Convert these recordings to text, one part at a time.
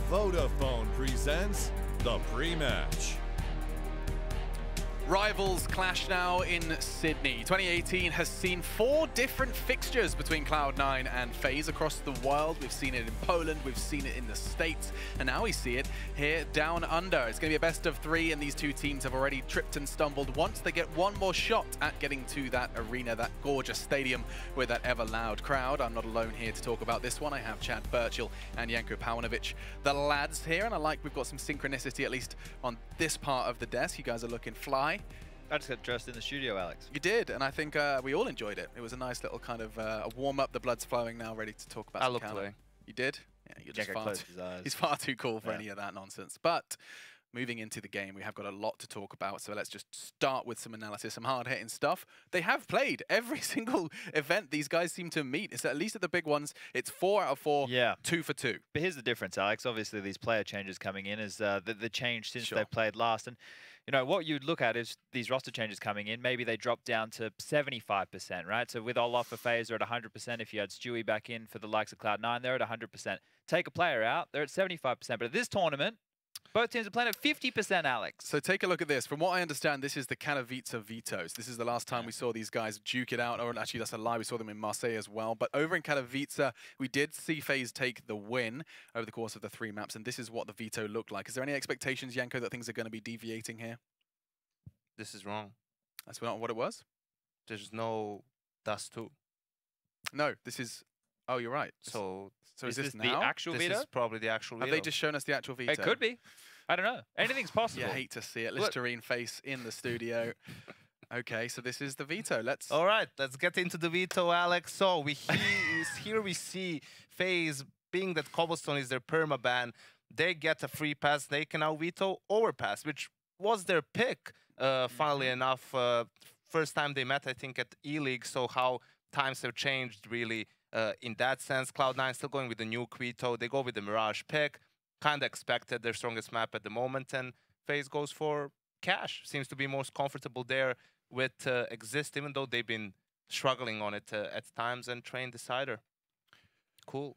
Vodafone presents the pre-match. Rivals clash now in Sydney. 2018 has seen 4 different fixtures between Cloud9 and FaZe across the world. We've seen it in Poland, we've seen it in the States, and now we see it here down under. It's going to be a best of 3, and these two teams have already tripped and stumbled once. They get one more shot at getting to that arena, that gorgeous stadium with that ever loud crowd. I'm not alone here to talk about this one. I have Chad Birchall and Janko Paunovic, the lads here, and I like we've got some synchronicity at least on this part of the desk. You guys are looking fly. I just got dressed in the studio, Alex. You did, and I think we all enjoyed it. It was a nice little kind of a warm-up. The blood's flowing now, ready to talk about I looked away. You did? Yeah, you're just closed his eyes. He's far too cool for any of that nonsense. But moving into the game, we have got a lot to talk about, so let's just start with some analysis, some hard-hitting stuff. They have played every single event these guys seem to meet. It's at least at the big ones, it's 4 out of 4, 2 for 2. But here's the difference, Alex. Obviously, these player changes coming in is the change since they played last. And you know, what you'd look at is these roster changes coming in. Maybe they drop down to 75%, right? So with Olaf for FaZe, they're at 100%. If you had Stewie back in for the likes of Cloud9, they're at 100%. Take a player out, they're at 75%. But at this tournament, both teams are playing at 50%, Alex. So take a look at this. From what I understand, this is the Katowice Vetoes. This is the last time we saw these guys duke it out, or actually that's a lie, we saw them in Marseille as well. But over in Katowice, we did see FaZe take the win over the course of the 3 maps, and this is what the veto looked like. Is there any expectations, Janko, that things are going to be deviating here? This is wrong. That's not what it was? There's no Dust 2. No, this is... Oh, you're right. So is this now? the actual veto? This is probably the actual veto. Have they just shown us the actual veto? It could be. I don't know. Anything's possible. You hate to see it. Listerine face in the studio. Okay, so this is the veto. Let's... All right, let's get into the veto, Alex. So here we see FaZe, being that Cobblestone is their permaban, they get a free pass. They can now veto Overpass, which was their pick, funnily enough. First time they met, I think, at E-League, so how times have changed, really, in that sense. Cloud9 still going with the new Quito. They go with the Mirage pick. Kind of expected, their strongest map at the moment, and FaZe goes for Cash. Seems to be most comfortable there with Exist, even though they've been struggling on it at times, and Train Decider. Cool.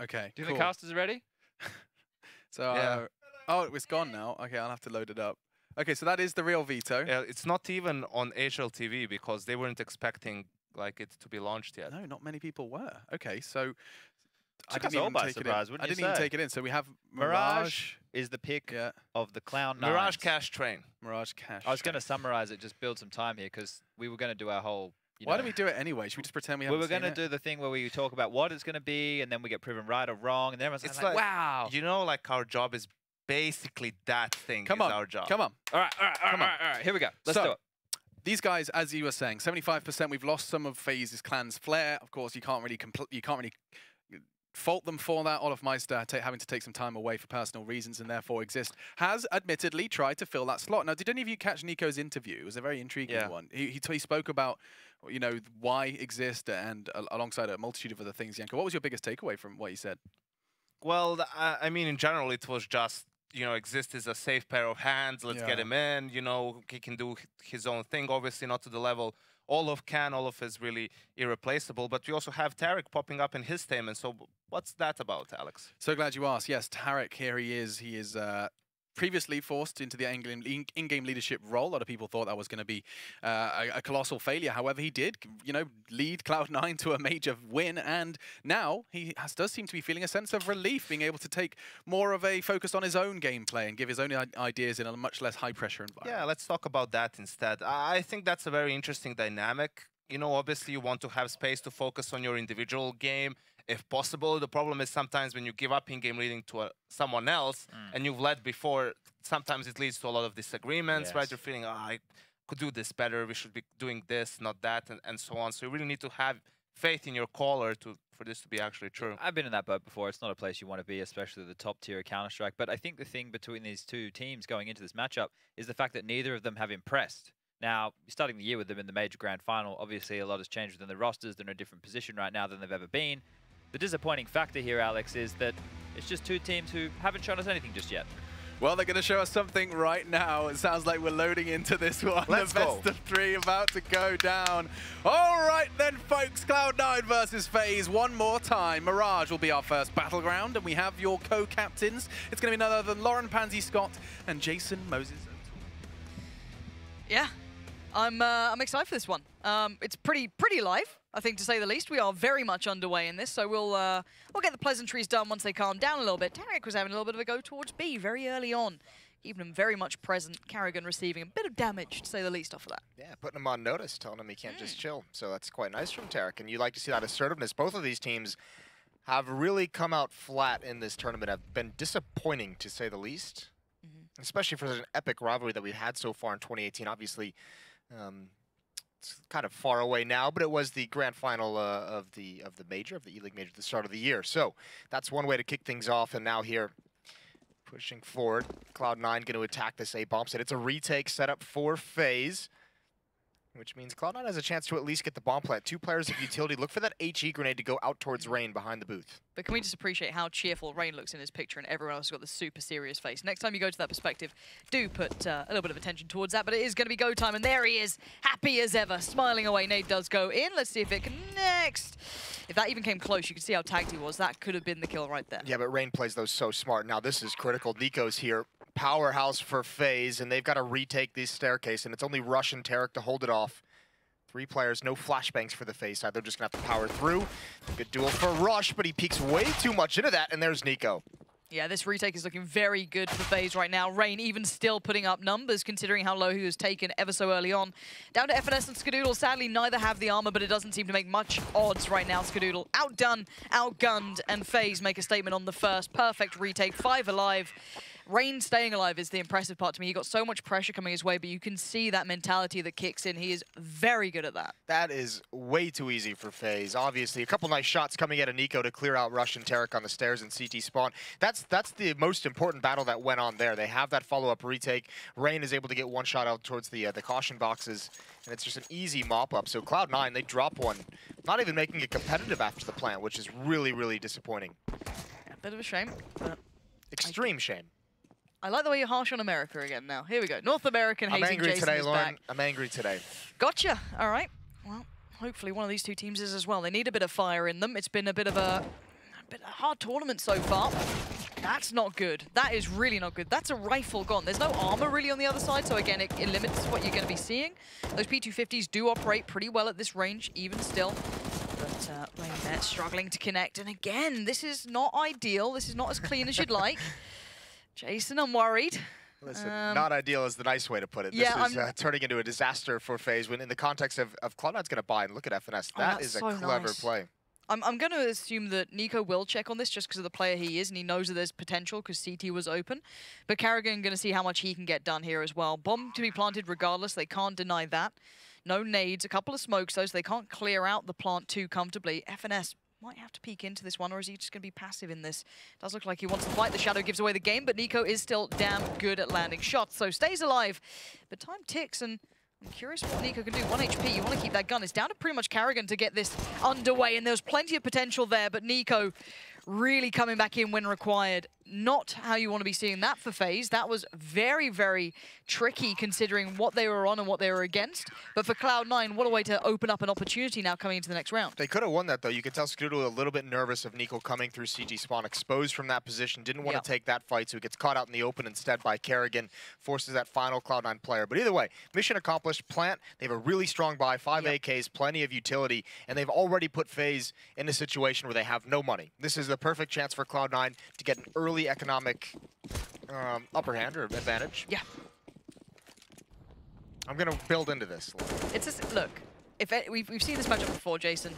Okay, Do you think Casters are ready? So, oh, it's gone now. Okay, I'll have to load it up. Okay, so that is the real veto. Yeah, it's not even on HLTV because they weren't expecting like it to be launched yet. No, not many people were. Okay, so... I didn't even take it in. I didn't even take it in. So we have Mirage is the pick of the Cloud9. Mirage, Cash, Train. Mirage, Cash. I was going to summarize it, just build some time here, because we were going to do our whole... Why don't we do it anyway? Should we just pretend we haven't seen it? We were going to do the thing where we talk about what it's going to be, and then we get proven right or wrong, and then everyone's like, wow. You know, like our job is basically that thing. Our job. Come on. All right. Here we go. Let's do it. These guys, as you were saying, 75%. We've lost some of FaZe's clan's flair. Of course, you can't really fault them for that. Olaf Meister having to take some time away for personal reasons, and therefore Exist has admittedly tried to fill that slot. Now, did any of you catch Nico's interview? It was a very intriguing one. He spoke about, you know, why Exist and alongside a multitude of other things. Janko, what was your biggest takeaway from what he said? Well, I mean, in general, it was just, you know, Exist is a safe pair of hands. Let's get him in. You know, he can do his own thing. Obviously, not to the level Olaf can. Olaf is really irreplaceable. But we also have Tarek popping up in his team. And so what's that about, Alex? So glad you asked. Yes, Tarek, here he is. He is previously forced into the in-game leadership role. A lot of people thought that was going to be a colossal failure. However, he did, you know, lead Cloud9 to a major win, and now he does seem to be feeling a sense of relief, being able to take more of a focus on his own gameplay and give his own ideas in a much less high-pressure environment. Yeah, let's talk about that instead. I think that's a very interesting dynamic. You know, obviously you want to have space to focus on your individual game, if possible. The problem is sometimes when you give up in-game leading to someone else and you've led before, sometimes it leads to a lot of disagreements, right? You're feeling, oh, I could do this better, we should be doing this, not that, and so on. So you really need to have faith in your caller for this to be actually true. I've been in that boat before. It's not a place you want to be, especially the top tier of Counter-Strike. But I think the thing between these two teams going into this matchup is the fact that neither of them have impressed. Now, starting the year with them in the major grand final, obviously a lot has changed within the rosters. They're in a different position right now than they've ever been. The disappointing factor here, Alex, is that it's just two teams who haven't shown us anything just yet. Well, they're going to show us something right now. It sounds like we're loading into this one. Let's the go. best of 3 about to go down. All right then, folks. Cloud9 versus FaZe one more time. Mirage will be our first battleground, and we have your co-captains. It's going to be none other than Lauren Pansy Scott and Jason Moses. Yeah, I'm excited for this one. It's pretty live, I think, to say the least. We are very much underway in this, so we'll get the pleasantries done once they calm down a little bit. Tarek was having a little bit of a go towards B very early on, keeping him very much present. Carrigan receiving a bit of damage, to say the least, off of that. Yeah, putting him on notice, telling him he can't just chill. So that's quite nice from Tarek, and you like to see that assertiveness. Both of these teams have really come out flat in this tournament, have been disappointing, to say the least. Especially for such an epic rivalry that we've had so far in 2018. Obviously, it's kind of far away now, but it was the grand final of the major, of the E-League major at the start of the year. So that's one way to kick things off. And now here, pushing forward, Cloud9 going to attack this A bomb site. It's a retake setup for FaZe, which means Cloud9 has a chance to at least get the bomb plant. 2 players of utility. Look for that HE grenade to go out towards Rain behind the booth. But can we just appreciate how cheerful Rain looks in his picture, and everyone else has got the super serious face. Next time you go to that perspective, do put a little bit of attention towards that, but it is going to be go time, and there he is, happy as ever, smiling away. Nade does go in. Let's see if it connects. If that even came close, you can see how tagged he was. That could have been the kill right there. Yeah, but Rain plays those so smart. Now this is critical. Nico's here. Powerhouse for FaZe, and they've got to retake this staircase, and it's only Rush and Tarek to hold it off. 3 players, no flashbangs for the FaZe side. They're just going to have to power through. Good duel for Rush, but he peeks way too much into that, and there's Nico. Yeah, this retake is looking very good for FaZe right now. Rain even still putting up numbers, considering how low he was taken ever so early on. Down to FNS and Skadoodle. Sadly, neither have the armor, but it doesn't seem to make much odds right now. Skadoodle outdone, outgunned, and FaZe make a statement on the first. Perfect retake, 5 alive. Rain staying alive is the impressive part to me. He got so much pressure coming his way, but you can see that mentality that kicks in. He is very good at that. That is way too easy for FaZe. Obviously, a couple nice shots coming out of Nico to clear out Rush and Tarek on the stairs and CT spawn. That's the most important battle that went on there. They have that follow-up retake. Rain is able to get one shot out towards the caution boxes, and it's just an easy mop-up. So Cloud9, they drop one, not even making it competitive after the plant, which is really, really disappointing. A bit of a shame, but extreme shame. I like the way you're harsh on America again now. Here we go. North American hazing. I'm angry Jason today, is Lauren. back. I'm angry today. Gotcha. All right. Well, hopefully one of these 2 teams is as well. They need a bit of fire in them. It's been a bit of a hard tournament so far. That's not good. That is really not good. That's a rifle gone. There's no armor really on the other side, so again, it limits what you're going to be seeing. Those P250s do operate pretty well at this range, even still. But Rain there struggling to connect. And again, this is not ideal. This is not as clean as you'd like. Jason, I'm worried. Listen, not ideal is the nice way to put it. Yeah, this is turning into a disaster for FaZe when in the context of Cloud9's going to buy, and look at FNS. That is so a clever nice. play. I'm going to assume that Nico will check on this just because of the player he is, and he knows that there's potential because CT was open. But Carrigan going to see how much he can get done here as well. Bomb to be planted regardless. They can't deny that. No nades. A couple of smokes, though, so they can't clear out the plant too comfortably. FNS might have to peek into this one, or is he just going to be passive in this? Does look like he wants to fight. The Shadow gives away the game, but Nico is still damn good at landing shots, so stays alive. But time ticks, and I'm curious what Nico can do. 1 HP, you want to keep that gun. It's down to pretty much Carrigan to get this underway, and there's plenty of potential there, but Nico really coming back in when required. Not how you want to be seeing that for FaZe. That was very, very tricky considering what they were on and what they were against. But for Cloud9, what a way to open up an opportunity now coming into the next round. They could have won that, though. You could tell Skadoodle a little bit nervous of Nico coming through CT spawn, exposed from that position, didn't want to take that fight, so he gets caught out in the open instead by Carrigan, forces that final Cloud9 player. But either way, mission accomplished. Plant, they have a really strong buy, 5 AKs, plenty of utility, and they've already put FaZe in a situation where they have no money. This is the perfect chance for Cloud9 to get an early economic upper hand or advantage. Yeah. I'm going to build into this. It's just, look, we've seen this matchup before, Jason.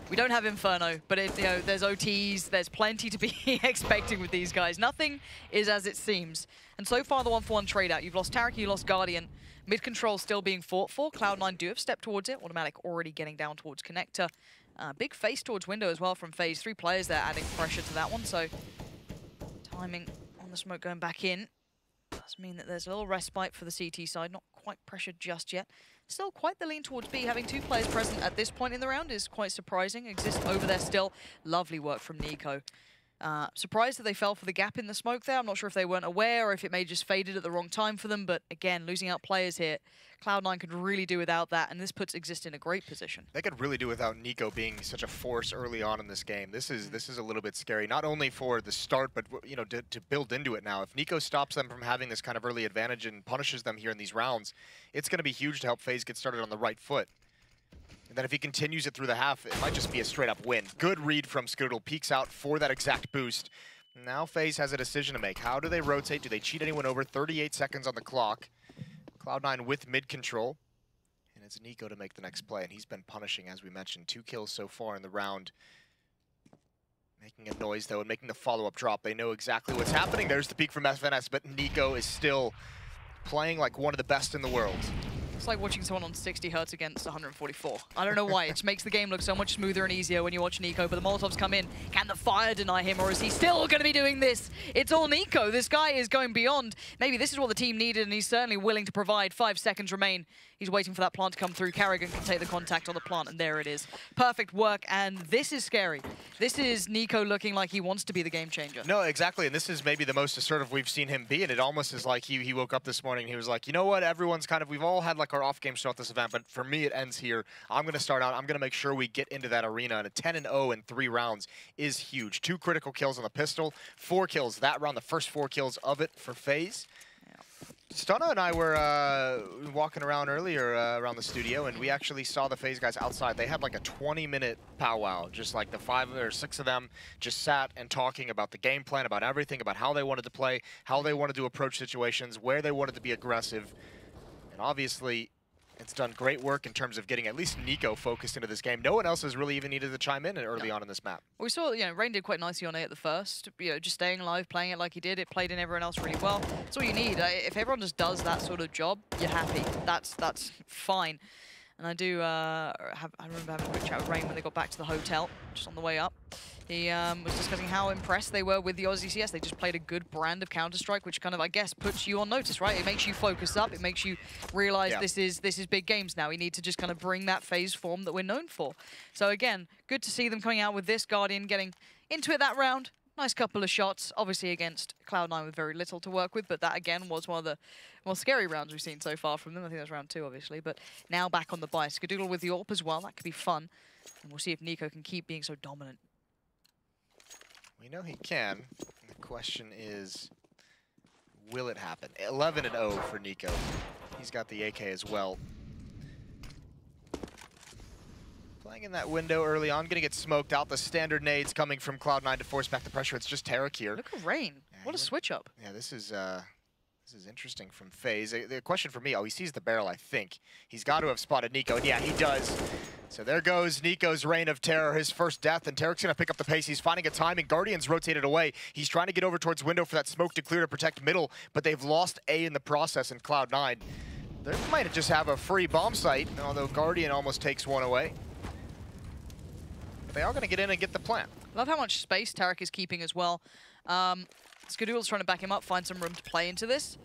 We don't have Inferno, but there's OTs, there's plenty to be expecting with these guys. Nothing is as it seems. And so far, the 1-for-1 trade out. You've lost Tarek, you lost Guardian. Mid-control still being fought for. Cloud9 do have stepped towards it. Automatic already getting down towards Connector. Big face towards window as well from FaZe. 3 players there adding pressure to that one, so timing on the smoke going back in does mean that there's a little respite for the CT side. Not quite pressured just yet. Still quite the lean towards B. Having 2 players present at this point in the round is quite surprising. Exists over there still. Lovely work from Nico. Surprised that they fell for the gap in the smoke there. I'm not sure if they weren't aware or if it may just faded at the wrong time for them. But again, losing out players here, Cloud9 could really do without that, and this puts Exist in a great position. They could really do without Nico being such a force early on in this game. This is a little bit scary, not only for the start, but you know, to build into it now. If Nico stops them from having this kind of early advantage and punishes them here in these rounds, it's going to be huge to help FaZe get started on the right foot. And then if he continues it through the half, it might just be a straight-up win. Good read from Scoodle, peeks out for that exact boost. Now FaZe has a decision to make. How do they rotate? Do they cheat anyone over? 38 seconds on the clock. Cloud9 with mid control. And it's Nico to make the next play. And he's been punishing, as we mentioned. 2 kills so far in the round. Making a noise, though, and making the follow-up drop. They know exactly what's happening. There's the peek from FNS, but Nico is still playing like one of the best in the world. It's like watching someone on 60 Hz against 144. I don't know why. It just makes the game look so much smoother and easier when you watch Nico, but the Molotovs come in. Can the fire deny him, or is he still going to be doing this? It's all Nico. This guy is going beyond. Maybe this is what the team needed, and he's certainly willing to provide. 5 seconds remain. He's waiting for that plant to come through. Carrigan can take the contact on the plant, and there it is. Perfect work, and this is scary. This is Nico looking like he wants to be the game changer. No, exactly, and this is maybe the most assertive we've seen him be, and it almost is like he woke up this morning and he was like, you know what, everyone's kind of, we've all had like our off games throughout this event, but for me it ends here. I'm going to start out, I'm going to make sure we get into that arena, and a 10-0 in 3 rounds is huge. 2 critical kills on the pistol, 4 kills that round, the first 4 kills of it for FaZe. Stunna and I were walking around earlier around the studio, and we actually saw the FaZe guys outside. They had like a 20-minute powwow, just like the 5 or 6 of them just sat and talking about the game plan, about everything, about how they wanted to play, how they wanted to approach situations, where they wanted to be aggressive. And obviously, it's done great work in terms of getting at least Nico focused into this game. No one else has really even needed to chime in early on in this map. Well, we saw, Rain did quite nicely on A at the first. Just staying alive, playing it like he did. It played in everyone else really well. That's all you need. If everyone just does that sort of job, you're happy. That's fine. And I do I remember having a quick chat with Rain when they got back to the hotel, just on the way up. He was discussing how impressed they were with the Aussie CS. They just played a good brand of Counter-Strike, which kind of, I guess, puts you on notice, right? It makes you focus up. It makes you realize this is big games now. We need to just kind of bring that FaZe form that we're known for. So again, good to see them coming out with this. Guardian getting into it that round. Nice couple of shots, obviously against Cloud9 with very little to work with, but that again was one of the more scary rounds we've seen so far from them. I think that was round 2, obviously, but now back on the bye. Skadoodle with the AWP as well. That could be fun. And we'll see if Nico can keep being so dominant. We know he can. The question is, will it happen? 11-0 for Nico. He's got the AK as well. Playing in that window early on, gonna get smoked out. The standard nades coming from Cloud9 to force back the pressure. It's just Tarek here. Look at Rain. Yeah, what a switch up. Yeah, this is interesting from FaZe. The question for me, he sees the barrel, I think. He's got to have spotted Nico, and yeah, he does. So there goes Nico's reign of terror, his first death, and Tarek's going to pick up the pace. He's finding a timing. Guardian's rotated away. He's trying to get over towards window for that smoke to clear to protect middle, but they've lost A in the process in Cloud9. They might just have a free bomb site, although Guardian almost takes one away. But they are going to get in and get the plant. Love how much space Tarek is keeping as well. Skadoodle's trying to back him up, find some room to play into this.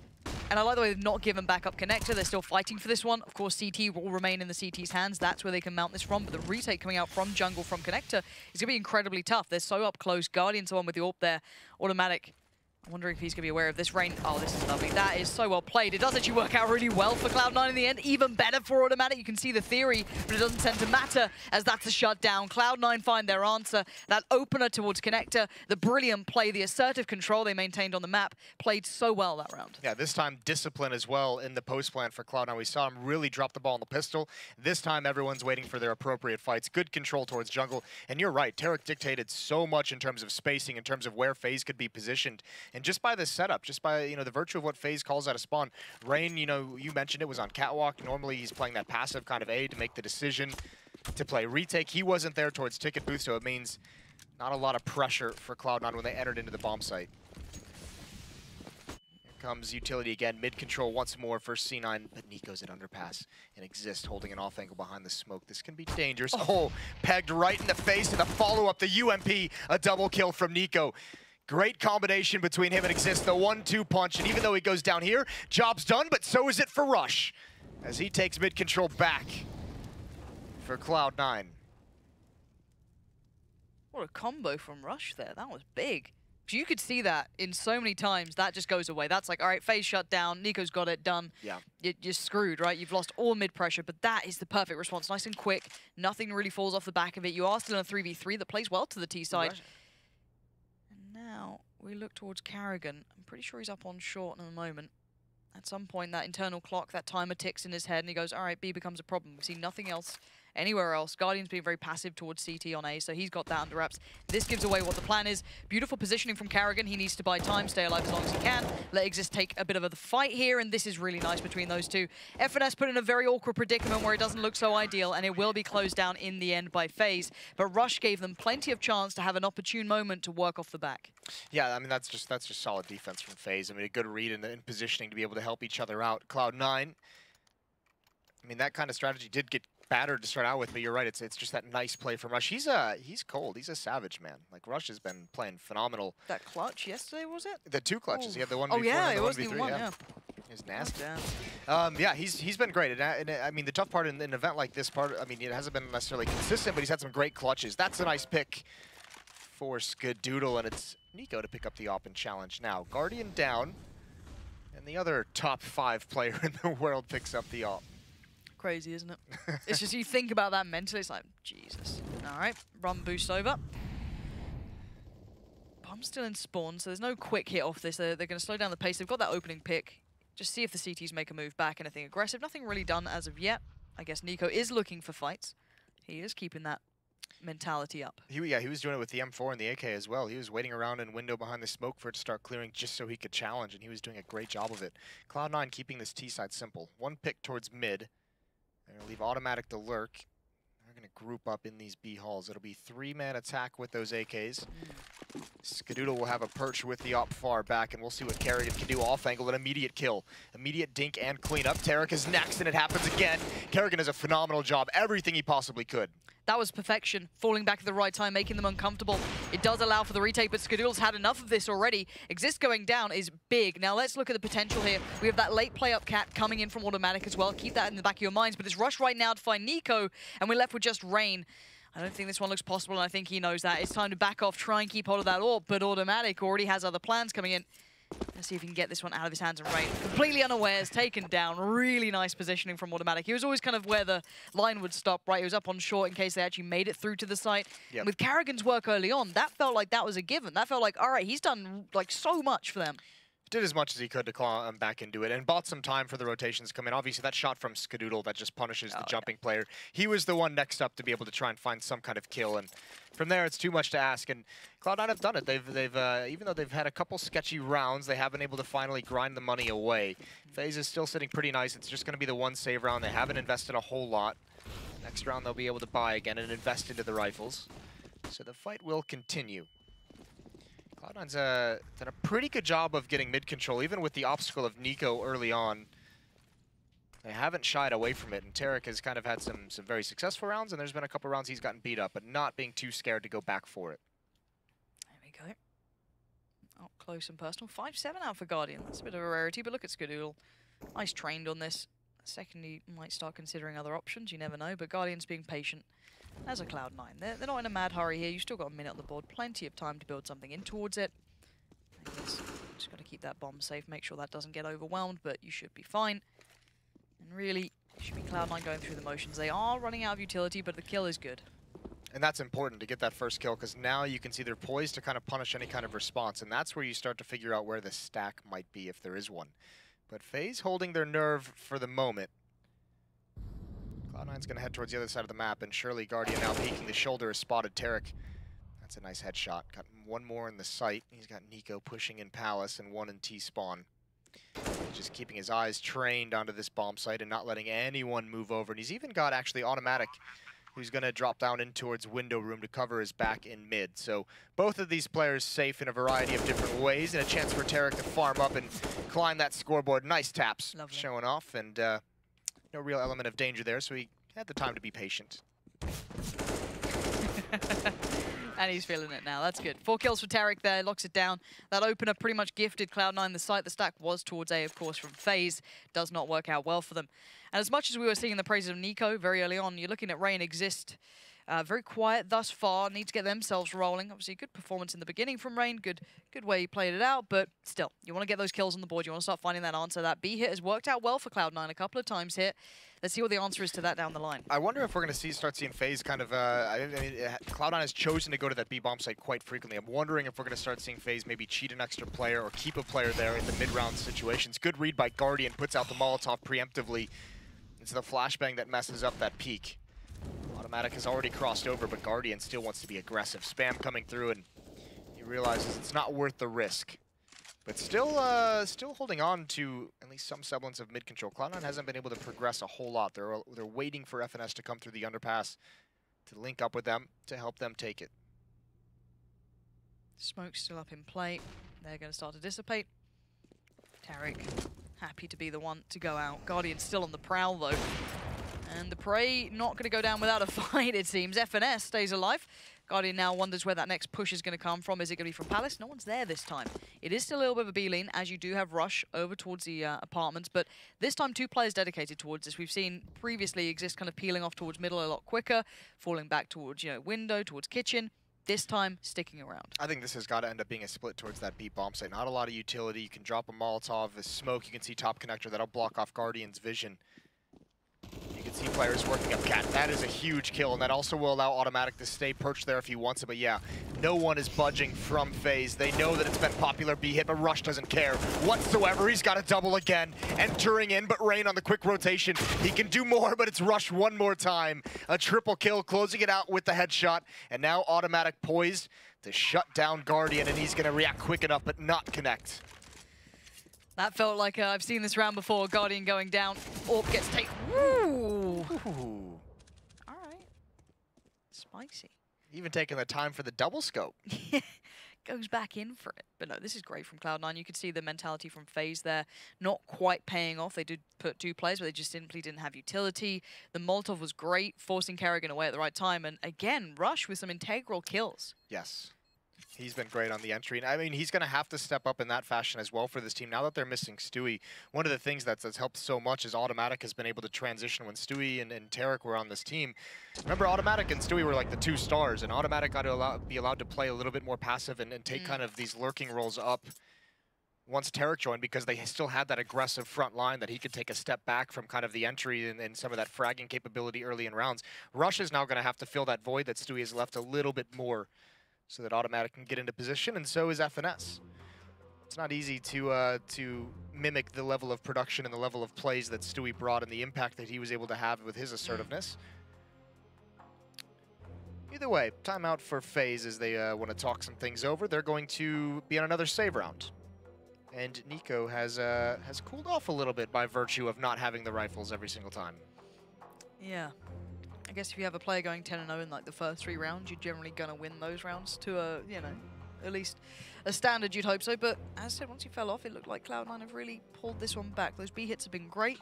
And I like the way they've not given backup connector. They're still fighting for this one. Of course, CT will remain in the CT's hands. That's where they can mount this from. But the retake coming out from jungle from connector is going to be incredibly tough. They're so up close. Guardian's the one with the AWP there. Automatic. I'm wondering if he's going to be aware of this. Rain. Oh, this is lovely. That is so well played. It does actually work out really well for Cloud9 in the end. Even better for Automatic. You can see the theory, but it doesn't tend to matter as that's a shutdown. Cloud9 find their answer. That opener towards connector, the brilliant play, the assertive control they maintained on the map, played so well that round. Yeah, this time discipline as well in the post plan for Cloud9. We saw him really drop the ball on the pistol. This time everyone's waiting for their appropriate fights. Good control towards jungle. And you're right, Tarek dictated so much in terms of spacing, in terms of where FaZe could be positioned. And just by the setup, just by the virtue of what FaZe calls out a spawn. Rain, you mentioned it was on catwalk. Normally he's playing that passive kind of A to make the decision to play retake. He wasn't there towards ticket booth, so it means not a lot of pressure for Cloud9 when they entered into the bomb site. Here comes utility again, mid control once more for C9, but Nico's at underpass and Exist holding an off angle behind the smoke. This can be dangerous. Oh, pegged right in the face, and the follow-up, the UMP, a double kill from Nico. Great combination between him and Exist, the 1-2 punch, and even though he goes down here, job's done, but so is it for Rush, as he takes mid-control back for Cloud9. What a combo from Rush there. That was big. You could see that in so many times. That just goes away. That's like, all right, FaZe shut down. Nico's got it done. Yeah. You're screwed, right? You've lost all mid pressure, but that is the perfect response. Nice and quick. Nothing really falls off the back of it. You are still in a 3v3 that plays well to the T side. Right. And now we look towards Carrigan. I'm pretty sure he's up on short in a moment. At some point, that internal clock, that timer ticks in his head, and he goes, all right, B becomes a problem. We've seen nothing else anywhere else. Guardian's being very passive towards CT on A, so he's got that under wraps. This gives away what the plan is. Beautiful positioning from Carrigan. He needs to buy time, stay alive as long as he can. Let Exist take a bit of a fight here, and this is really nice between those two. FNS put in a very awkward predicament where it doesn't look so ideal, and it will be closed down in the end by FaZe. But Rush gave them plenty of chance to have an opportune moment to work off the back. Yeah, I mean, that's just solid defense from FaZe. I mean, a good read in positioning to be able to help each other out. Cloud9, I mean, that kind of strategy did get battered to start out with, but you're right, it's just that nice play from Rush. He's cold. He's a savage, man. Like, Rush has been playing phenomenal. That clutch yesterday, was it? The 2 clutches. He had the one Oh, before yeah, and it the was the 1v3, one, yeah. It was nasty. Oh, Yeah, he's been great. And I mean, the tough part in an event like this, I mean, it hasn't been necessarily consistent, but he's had some great clutches. That's a nice pick for Skadoodle, and it's Nico to pick up the op and challenge now. Guardian down, and the other top 5 player in the world picks up the op. Crazy, isn't it? It's just, you think about that mentally, it's like, Jesus. All right, run boost over. Bomb's still in spawn, so there's no quick hit off this. They're going to slow down the pace. They've got that opening pick. Just see if the CTs make a move back, anything aggressive. Nothing really done as of yet. I guess Nico is looking for fights. He is keeping that mentality up. He was doing it with the M4 and the AK as well. He was waiting around in window behind the smoke for it to start clearing just so he could challenge, and he was doing a great job of it. Cloud9 keeping this T side simple. 1 pick towards mid. They're going to leave automatic to lurk. They're going to group up in these B halls. It'll be 3-man attack with those AKs. Skadoodle will have a perch with the op far back, and we'll see what Carrigan can do off angle. An immediate kill. Immediate dink and cleanup. Tarek is next, and it happens again. Carrigan does a phenomenal job. Everything he possibly could. That was perfection, falling back at the right time, making them uncomfortable. It does allow for the retake, but Skadoodle's had enough of this already. Exist going down is big. Now let's look at the potential here. We have that late play up cat coming in from automatic as well. Keep that in the back of your minds, but it's Rush right now to find Nico, and we're left with just Rain. I don't think this one looks possible, and I think he knows that. It's time to back off, try and keep hold of that AWP, but automatic already has other plans coming in. Let's see if he can get this one out of his hands, and Rain, completely unawares, taken down. Really nice positioning from automatic. He was always kind of where the line would stop, right? He was up on short in case they actually made it through to the site. Yep. With Carrigan's work early on, that felt like that was a given. That felt like, all right, he's done like so much for them. Did as much as he could to claw back into it and bought some time for the rotations to come in. Obviously, that shot from Skadoodle that just punishes the jumping player. He was the one next up to be able to try and find some kind of kill, and from there, it's too much to ask. And Cloud9 have done it. They've even though they've had a couple sketchy rounds, they have been able to finally grind the money away. FaZe is still sitting pretty nice. It's just going to be the one save round. They haven't invested a whole lot. Next round, they'll be able to buy again and invest into the rifles. So the fight will continue. Cloud9's done a pretty good job of getting mid-control, even with the obstacle of Nico early on. They haven't shied away from it, and Tarek has kind of had some very successful rounds, and there's been a couple rounds he's gotten beat up, but not being too scared to go back for it. There we go. Up close and personal. 5-7 out for Guardian. That's a bit of a rarity, but look at Skadoodle. Nice trained on this. Second, he might start considering other options. You never know, but Guardian's being patient. As a Cloud9, they're not in a mad hurry here. You've still got a minute on the board, plenty of time to build something in towards it. I guess just got to keep that bomb safe, make sure that doesn't get overwhelmed, but you should be fine. And really, it should be Cloud9 going through the motions. They are running out of utility, but the kill is good. And that's important to get that first kill, because now you can see they're poised to kind of punish any kind of response, and that's where you start to figure out where the stack might be, if there is one. But FaZe holding their nerve for the moment. Cloud9's going to head towards the other side of the map, and surely Guardian now peeking the shoulder has spotted Tarek. That's a nice headshot. Got one more in the sight. He's got Nico pushing in Palace and one in T-spawn. Just keeping his eyes trained onto this bomb site and not letting anyone move over. And he's even got actually automatic, who's going to drop down in towards window room to cover his back in mid. So both of these players safe in a variety of different ways, and a chance for Tarek to farm up and climb that scoreboard. Nice taps. Lovely. Showing off, and no real element of danger there, so he had the time to be patient. And he's feeling it now. That's good. 4 kills for Tarek there. Locks it down. That opener pretty much gifted Cloud9 the site. The stack was towards A, of course, from FaZe. Does not work out well for them. And as much as we were seeing the praises of Nico very early on, you're looking at Rain Exist. Very quiet thus far, need to get themselves rolling. Obviously, good performance in the beginning from Rain, good way he played it out, but still, you want to get those kills on the board, you want to start finding that answer. That B hit has worked out well for Cloud9 a couple of times here. Let's see what the answer is to that down the line. I wonder if we're going to start seeing FaZe kind of, I mean, Cloud9 has chosen to go to that B bomb site quite frequently. I'm wondering if we're going to start seeing FaZe maybe cheat an extra player or keep a player there in the mid-round situations. Good read by Guardian, puts out the Molotov preemptively. It's the flashbang that messes up that peak. Automatic has already crossed over, but Guardian still wants to be aggressive. Spam coming through, and he realizes it's not worth the risk. But still holding on to at least some semblance of mid-control. Cloud9 hasn't been able to progress a whole lot. They're waiting for FNS to come through the underpass to link up with them to help them take it. Smoke's still up in play. They're going to start to dissipate. Tarek happy to be the one to go out. Guardian's still on the prowl, though. And the Prey not going to go down without a fight, it seems. FNS stays alive. Guardian now wonders where that next push is going to come from. Is it going to be from Palace? No one's there this time. It is still a little bit of a B-lean, as you do have Rush over towards the apartments, but this time 2 players dedicated towards this. We've seen previously Exist kind of peeling off towards middle a lot quicker, falling back towards, you know, window, towards kitchen. This time, sticking around. I think this has got to end up being a split towards that B bomb site. Not a lot of utility. You can drop a Molotov, a smoke. You can see top connector. That'll block off Guardian's vision. You can see players working up Cat. That is a huge kill, and that also will allow Automatic to stay perched there if he wants it. But yeah, no one is budging from FaZe. They know that it's been popular B hit, but Rush doesn't care whatsoever. He's got a double again, entering in, but Rain on the quick rotation. He can do more, but it's Rush one more time. A triple kill, closing it out with the headshot, and now Automatic poised to shut down Guardian, and he's going to react quick enough, but not connect. That felt like I've seen this round before. Guardian going down. Orb gets taken. Ooh. Ooh. All right. Spicy. Even taking the time for the double scope. Goes back in for it. But no, this is great from Cloud9. You could see the mentality from FaZe there not quite paying off. They did put 2 players, but they just simply didn't have utility. The Molotov was great, forcing Karrigan away at the right time. And again, Rush with some integral kills. Yes. He's been great on the entry. And I mean, he's going to have to step up in that fashion as well for this team. Now that they're missing Stewie, one of the things that's helped so much is Automatic has been able to transition when Stewie and Tarek were on this team. Remember, Automatic and Stewie were like the 2 stars, and Automatic got to be allowed to play a little bit more passive and take kind of these lurking roles up once Tarek joined, because they still had that aggressive front line that he could take a step back from kind of the entry and some of that fragging capability early in rounds. Rush is now going to have to fill that void that Stewie has left a little bit more, so that Automatic can get into position, and so is FNS. It's not easy to mimic the level of production and the level of plays that Stewie brought and the impact that he was able to have with his assertiveness. Either way, timeout for FaZe as they want to talk some things over. They're going to be on another save round. And Nico has cooled off a little bit by virtue of not having the rifles every single time. Yeah. I guess if you have a player going 10-0 in like the first 3 rounds, you're generally going to win those rounds to a, you know, at least a standard, you'd hope so. But as I said, once you fell off, it looked like Cloud9 have really pulled this one back. Those B hits have been great.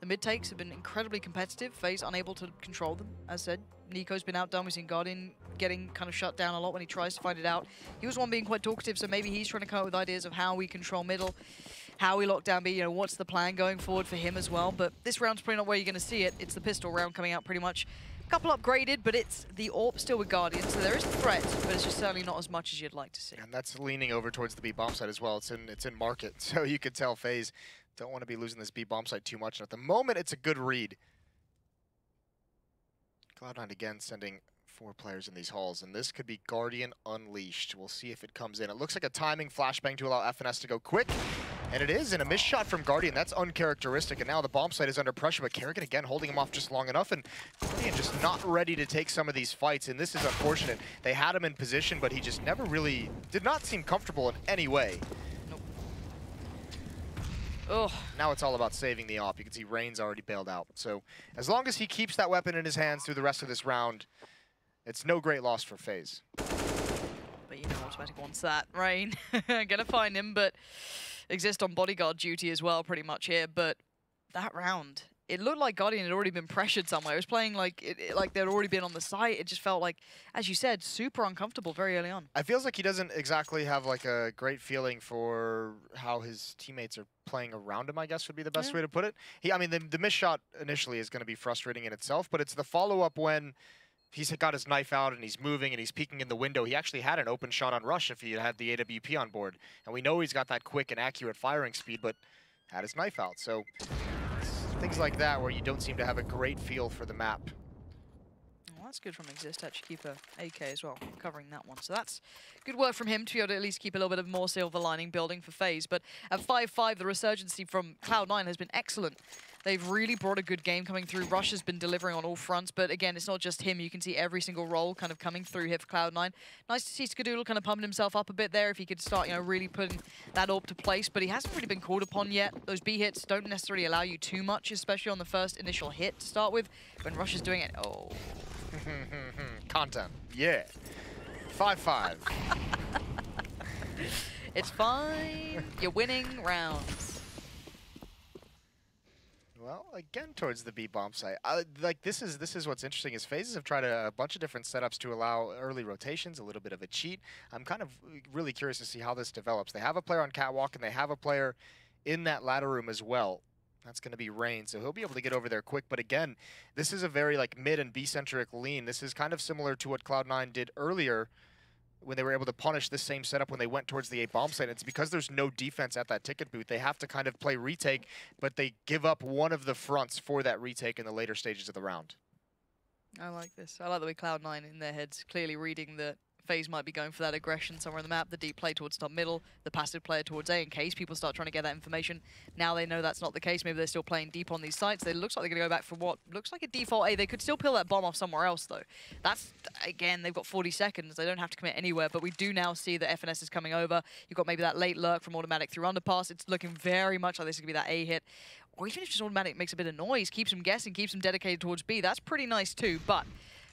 The mid takes have been incredibly competitive. FaZe unable to control them. As said, Nico's been outdone. We've seen Guardian getting kind of shut down a lot when he tries to find it out. He was one being quite talkative, so maybe he's trying to come up with ideas of how we control middle, how we lock down B, you know, what's the plan going forward for him as well. But this round's probably not where you're going to see it. It's the pistol round coming out pretty much. Couple upgraded, but it's the AWP still with Guardian, so there is a threat, but it's just certainly not as much as you'd like to see. And that's leaning over towards the B bomb site as well. It's in market, so you could tell FaZe don't want to be losing this B bomb site too much. And at the moment, it's a good read. Cloud9 again sending 4 players in these halls, and this could be Guardian unleashed. We'll see if it comes in. It looks like a timing flashbang to allow FNS to go quick, and it is, and a missed shot from Guardian. That's uncharacteristic, and now the bomb site is under pressure, but Karrigan again holding him off just long enough, and Guardian just not ready to take some of these fights, and this is unfortunate. They had him in position, but he just never really did not seem comfortable in any way. Nope. Ugh. Now it's all about saving the op. You can see Rain's already bailed out. So as long as he keeps that weapon in his hands through the rest of this round, it's no great loss for FaZe. But you know, Automatic wants that. Rain, gonna find him, but Exist on bodyguard duty as well pretty much here. But that round, it looked like Guardian had already been pressured somewhere. It was playing like like they'd already been on the site. It just felt like, as you said, super uncomfortable very early on. I feels like he doesn't exactly have like a great feeling for how his teammates are playing around him, I guess would be the best way to put it. I mean, the missed shot initially is going to be frustrating in itself, but it's the follow-up when he's got his knife out and he's moving and he's peeking in the window. He actually had an open shot on Rush if he had the AWP on board. And we know he's got that quick and accurate firing speed, but had his knife out. So things like that where you don't seem to have a great feel for the map. Well, that's good from Exist to actually keep a AK as well, covering that one. So that's good work from him to be able to at least keep a little bit of more silver lining building for FaZe. But at 5-5, the resurgency from Cloud9 has been excellent. They've really brought a good game coming through. Rush has been delivering on all fronts, but again, it's not just him. You can see every single role kind of coming through here for Cloud9. Nice to see Skadoodle kind of pumping himself up a bit there if he could start, really putting that AWP to place, but he hasn't really been called upon yet. Those B hits don't necessarily allow you too much, especially on the first initial hit to start with. When Rush is doing it, oh. Content, yeah. 5-5. It's fine. You're winning rounds. Well, again, towards the B bomb site. This is what's interesting is FaZe have tried a bunch of different setups to allow early rotations, a little bit of a cheat. I'm kind of really curious to see how this develops. They have a player on catwalk and they have a player in that ladder room as well. That's going to be Rain, so he'll be able to get over there quick. But again, this is a very mid and B-centric lean. This is kind of similar to what Cloud9 did earlier when they were able to punish this same setup when they went towards the A bomb site. It's because there's no defense at that ticket booth. They have to kind of play retake, but they give up one of the fronts for that retake in the later stages of the round. I like this. I like the way Cloud9 in their heads clearly reading that FaZe might be going for that aggression somewhere on the map, the deep play towards top middle, the passive player towards A in case people start trying to get that information. Now they know that's not the case. Maybe they're still playing deep on these sites. It looks like they're going to go back for what looks like a default A. They could still peel that bomb off somewhere else, though. That's, again, they've got 40 seconds. They don't have to commit anywhere, but we do now see that FNS is coming over. You've got maybe that late lurk from Automatic through underpass. It's looking very much like this is going to be that A hit. Or even if just Automatic makes a bit of noise, keeps them guessing, keeps them dedicated towards B, that's pretty nice too, but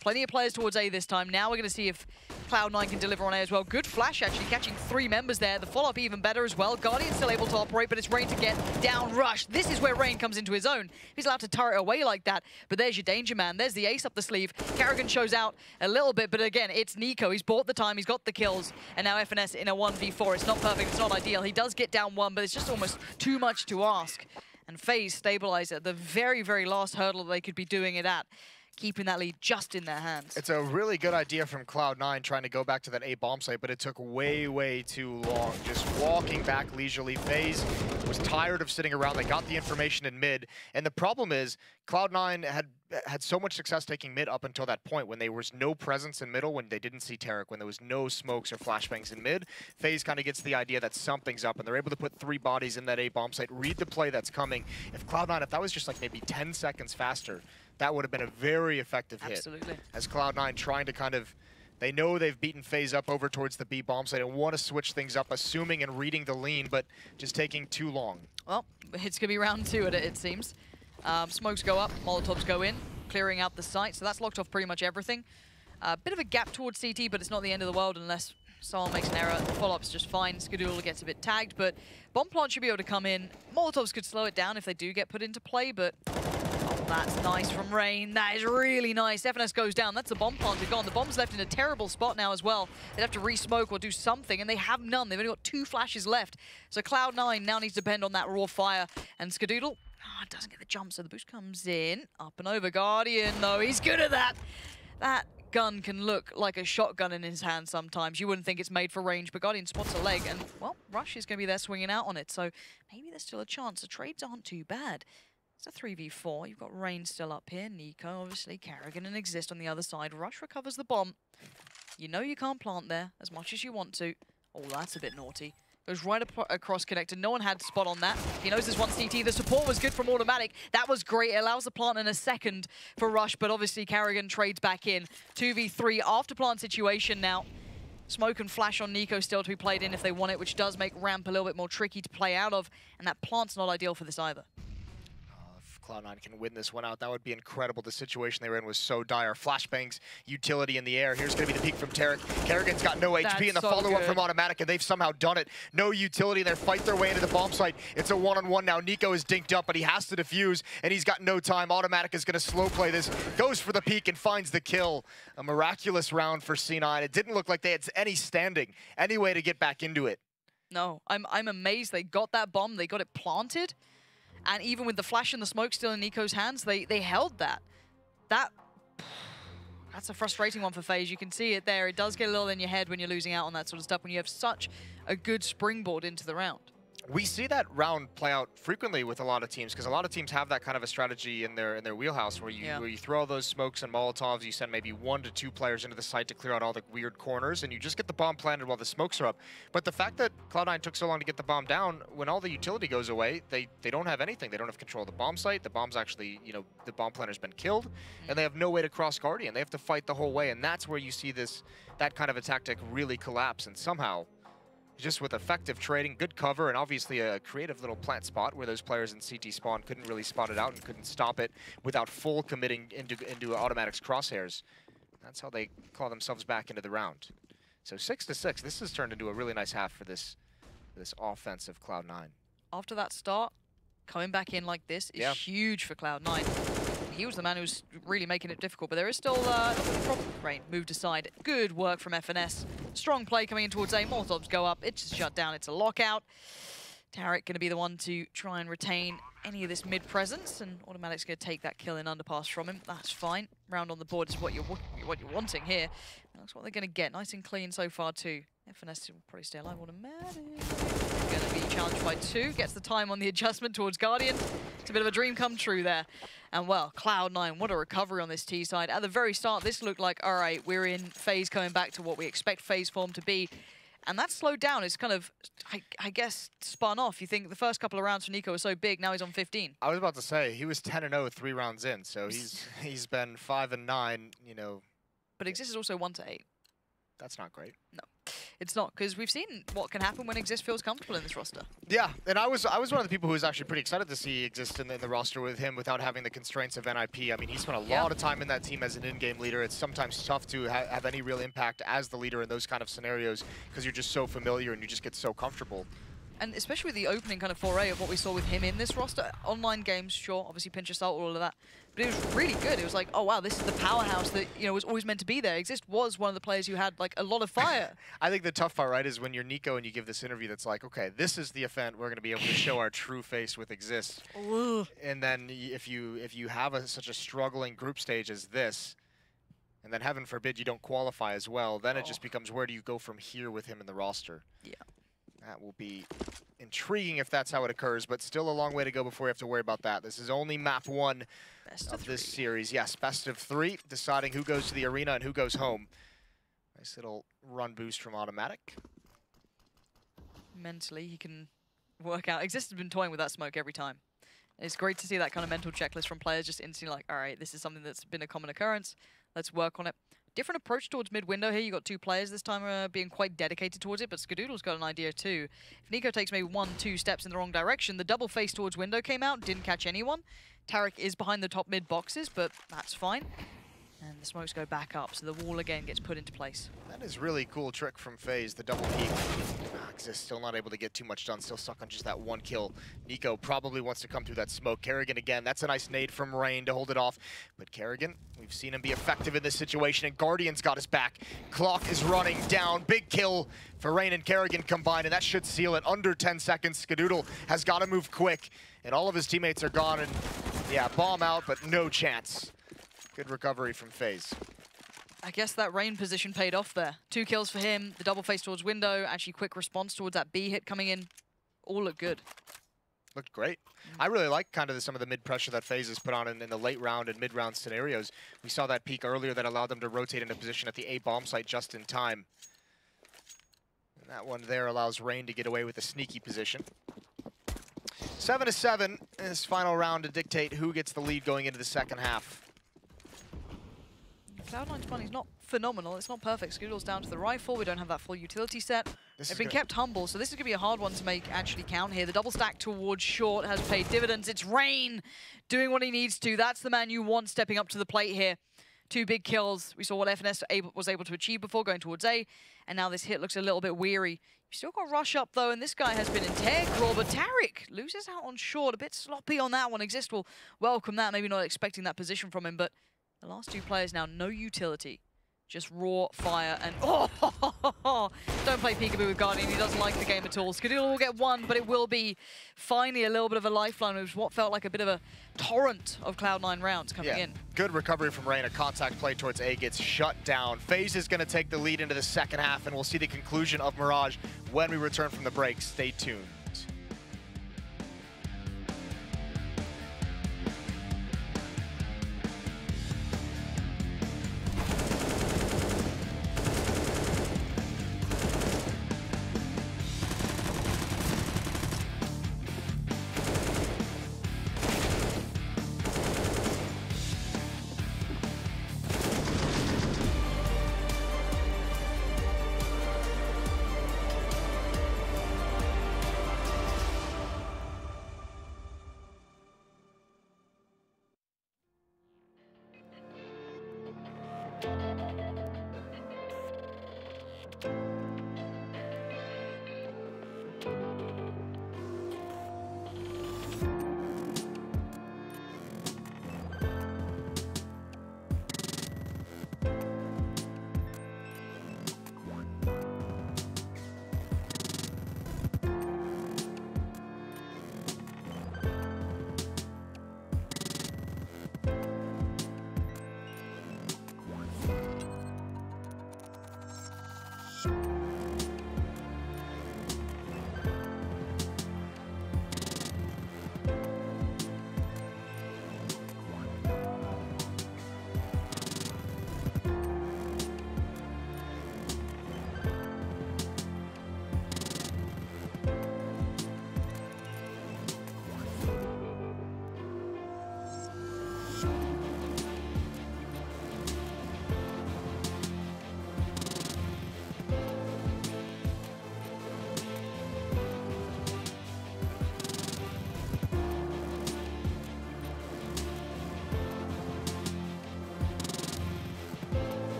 plenty of players towards A this time. Now we're going to see if Cloud9 can deliver on A as well. Good flash, actually, catching 3 members there. The follow-up even better as well. Guardian's still able to operate, but it's Rain to get down Rush. This is where Rain comes into his own. He's allowed to turret away like that, but there's your danger man. There's the ace up the sleeve. Karrigan shows out a little bit, but again, it's Nico. He's bought the time, he's got the kills, and now FNS in a 1v4. It's not perfect, it's not ideal. He does get down 1, but it's just almost too much to ask. And FaZe stabilize at the very, very last hurdle that they could be doing it at, keeping that lead just in their hands. It's a really good idea from Cloud9 trying to go back to that A bomb site, but it took way, way too long. Just walking back leisurely. FaZe was tired of sitting around. They got the information in mid, and the problem is Cloud9 had so much success taking mid up until that point when there was no presence in middle, when they didn't see Tarek, when there was no smokes or flashbangs in mid. FaZe kind of gets the idea that something's up, and they're able to put 3 bodies in that A bomb site, read the play that's coming. If Cloud9, if that was just maybe 10 seconds faster, that would have been a very effective hit. Absolutely. As Cloud9 trying to kind of, they know they've beaten FaZe up over towards the B bomb site and want to switch things up, assuming and reading the lean, but just taking too long. Well, it's going to be round 2 at it seems. Smokes go up, Molotovs go in, clearing out the site, so that's locked off pretty much everything. A bit of a gap towards CT, but it's not the end of the world unless someone makes an error. The follow-up's just fine. Skadoodle gets a bit tagged, but bomb plant should be able to come in. Molotovs could slow it down if they do get put into play, but that's nice from Rain. That is really nice. FNS goes down. That's the bomb planted gone. The bomb's left in a terrible spot now as well. They'd have to re-smoke or do something, and they have none. They've only got 2 flashes left. So Cloud9 now needs to depend on that raw fire. And Skadoodle doesn't get the jump, so the boost comes in. Up and over. Guardian, though, he's good at that. That gun can look like a shotgun in his hand sometimes. You wouldn't think it's made for range, but Guardian spots a leg, and, well, Rush is going to be there swinging out on it. So maybe there's still a chance. The trades aren't too bad. It's a 3v4. You've got Rain still up here. Nico, obviously. Karrigan and Exist on the other side. Rush recovers the bomb. You know you can't plant there as much as you want to. Oh, that's a bit naughty. Goes right across connected. No one had spot on that. He knows there's one CT. The support was good from Automatic. That was great. It allows the plant in a second for Rush, but obviously Karrigan trades back in. 2v3 after plant situation now. Smoke and flash on Nico still to be played in if they want it, which does make ramp a little bit more tricky to play out of, and that plant's not ideal for this either. Cloud9 can win this one out. That would be incredible. The situation they were in was so dire. Flashbangs, utility in the air. Here's going to be the peek from Tarek. Karrigan's got no HP in the follow-up from Automatic, and they've somehow done it. No utility. They fight their way into the bomb site. It's a one-on-one now. Nico is dinked up, but he has to defuse, and he's got no time. Automatic is going to slow play this. Goes for the peek and finds the kill. A miraculous round for C9. It didn't look like they had any standing, any way to get back into it. No, I'm amazed they got that bomb. They got it planted. And even with the flash and the smoke still in Nico's hands, they held that. That's a frustrating one for FaZe. You can see it there. It does get a little in your head when you're losing out on that sort of stuff, when you have such a good springboard into the round. We see that round play out frequently with a lot of teams, because a lot of teams have that kind of a strategy in their wheelhouse where you throw all those smokes and Molotovs, you send maybe 1 to 2 players into the site to clear out all the weird corners, and you just get the bomb planted while the smokes are up. But the fact that Cloud9 took so long to get the bomb down, when all the utility goes away, they don't have anything. They don't have control of the bomb site. The bomb's actually, you know, the bomb planter's been killed, and they have no way to cross Guardian. They have to fight the whole way, and that's where you see that kind of a tactic really collapse, and somehow, just with effective trading, good cover, and obviously a creative little plant spot where those players in CT spawn couldn't really spot it out and couldn't stop it without full committing into Automatic's crosshairs. That's how they claw themselves back into the round. So 6-6, this has turned into a really nice half for this offensive Cloud9. After that start, coming back in like this is huge for Cloud9. He was the man who's really making it difficult, but there is still a problem. Rain moved aside. Good work from FNS. Strong play coming in towards A. Molotovs go up. It's just shut down. It's a lockout. Tarek going to be the one to try and retain any of this mid-presence, and Automatic's going to take that kill in underpass from him. That's fine. Round on the board is what you're wanting here. That's what they're going to get. Nice and clean so far too. FNS will probably stay alive. Automatic going to be challenged by 2. Gets the time on the adjustment towards Guardian. It's a bit of a dream come true there. And well, Cloud9, what a recovery on this T side. At the very start, this looked like, all right, we're in FaZe coming back to what we expect FaZe form to be. And that slowed down. It's kind of, I guess, spun off. You think the first couple of rounds for Nico were so big, now he's on 15. I was about to say, he was 10-0 3 rounds in, so he's been 5-9, you know. But Exist is also 1-8. That's not great. No, it's not, because we've seen what can happen when Exist feels comfortable in this roster. Yeah, and I was one of the people who was actually pretty excited to see Exist in the roster with him without having the constraints of NIP. I mean, he spent a lot of time in that team as an in-game leader. It's sometimes tough to have any real impact as the leader in those kind of scenarios because you're just so familiar and you just get so comfortable. And especially with the opening kind of foray of what we saw with him in this roster. Online games, sure, obviously pinch assault, all of that. But it was really good. It was like, oh wow, this is the powerhouse that, you know, was always meant to be there. Exist was one of the players who had like a lot of fire. I think the tough part, right, is when you're Nico and you give this interview that's like, okay, this is the event we're going to be able to show our true face with Exist. And then if you have such a struggling group stage as this, and then heaven forbid you don't qualify as well, then it just becomes, where do you go from here with him in the roster? Yeah. That will be intriguing if that's how it occurs, but still a long way to go before we have to worry about that. This is only map 1 of this series. Yes, best of 3, deciding who goes to the arena and who goes home. Nice little run boost from Automatic. Mentally, he can work out. Exist has been toying with that smoke every time. It's great to see that kind of mental checklist from players, just instantly like, all right, this is something that's been a common occurrence. Let's work on it. Different approach towards mid-window here. You got 2 players this time being quite dedicated towards it, but Skadoodle's got an idea too. If Nico takes maybe 1-2 steps in the wrong direction, the double face towards window came out, didn't catch anyone. Tarek is behind the top mid boxes, but that's fine. And the smokes go back up, so the wall again gets put into place. That is really cool trick from FaZe, the double peek. Exist still not able to get too much done, still stuck on just that 1 kill. Nico probably wants to come through that smoke. Kerrigan again, that's a nice nade from Rain to hold it off. But Kerrigan, we've seen him be effective in this situation, and Guardian's got his back. Clock is running down, big kill for Rain and Kerrigan combined, and that should seal it. Under 10 seconds, Skadoodle has got to move quick, and all of his teammates are gone, and yeah, bomb out, but no chance. Good recovery from FaZe. I guess that Rain position paid off there. 2 kills for him, the double face towards window, actually quick response towards that B hit coming in. All looked good. Looked great. I really like kind of some of the mid-pressure that FaZe has put on in the late round and mid-round scenarios. We saw that peak earlier that allowed them to rotate into position at the A bomb site just in time. And that one there allows Rain to get away with a sneaky position. 7-7 in this final round to dictate who gets the lead going into the second half. Cloud9's money's not phenomenal. It's not perfect. Skadoodle's down to the rifle. We don't have that full utility set. They've been kept humble, so this is going to be a hard one to make actually count here. The double stack towards short has paid dividends. It's Rain doing what he needs to. That's the man you want stepping up to the plate here. 2 big kills. We saw what FNS was able to achieve before going towards A, and now this hit looks a little bit weary. You still got rush up though, and this guy has been integral, but Tarek loses out on short. A bit sloppy on that one. Exist will welcome that. Maybe not expecting that position from him, but the last 2 players now, no utility. Just raw fire and don't play peekaboo with Guardian. He doesn't like the game at all. Skadoodle will get one, but it will be finally a little bit of a lifeline. It was what felt like a bit of a torrent of Cloud9 rounds coming in. Good recovery from Rain. A contact play towards A gets shut down. FaZe is going to take the lead into the second half, and we'll see the conclusion of Mirage when we return from the break. Stay tuned.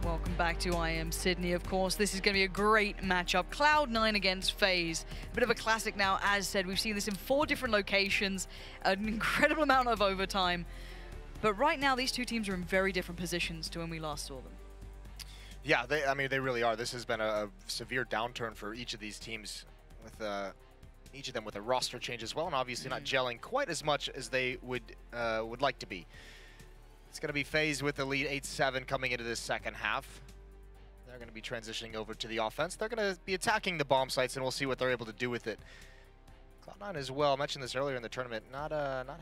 Welcome back to IEM Sydney, of course. This is going to be a great matchup. Cloud9 against FaZe. A bit of a classic now, as said. We've seen this in 4 different locations, an incredible amount of overtime. But right now, these two teams are in very different positions to when we last saw them. Yeah, I mean, they really are. This has been a severe downturn for each of these teams, with each of them with a roster change as well, and obviously not gelling quite as much as they would like to be. It's going to be FaZe with the lead 8-7 coming into this second half. They're going to be transitioning over to the offense. They're going to be attacking the bomb sites, and we'll see what they're able to do with it. Cloud9 as well, I mentioned this earlier in the tournament, not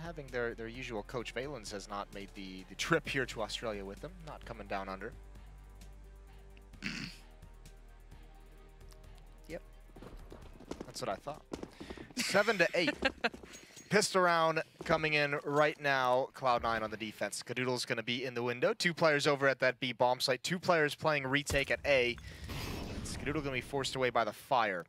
having their usual coach. Valens has not made the trip here to Australia with them, not coming down under. Yep. That's what I thought. 7-8. Pissed around coming in right now. Cloud9 on the defense. Skadoodle's going to be in the window. 2 players over at that B bomb site. 2 players playing retake at A. Skadoodle going to be forced away by the fire.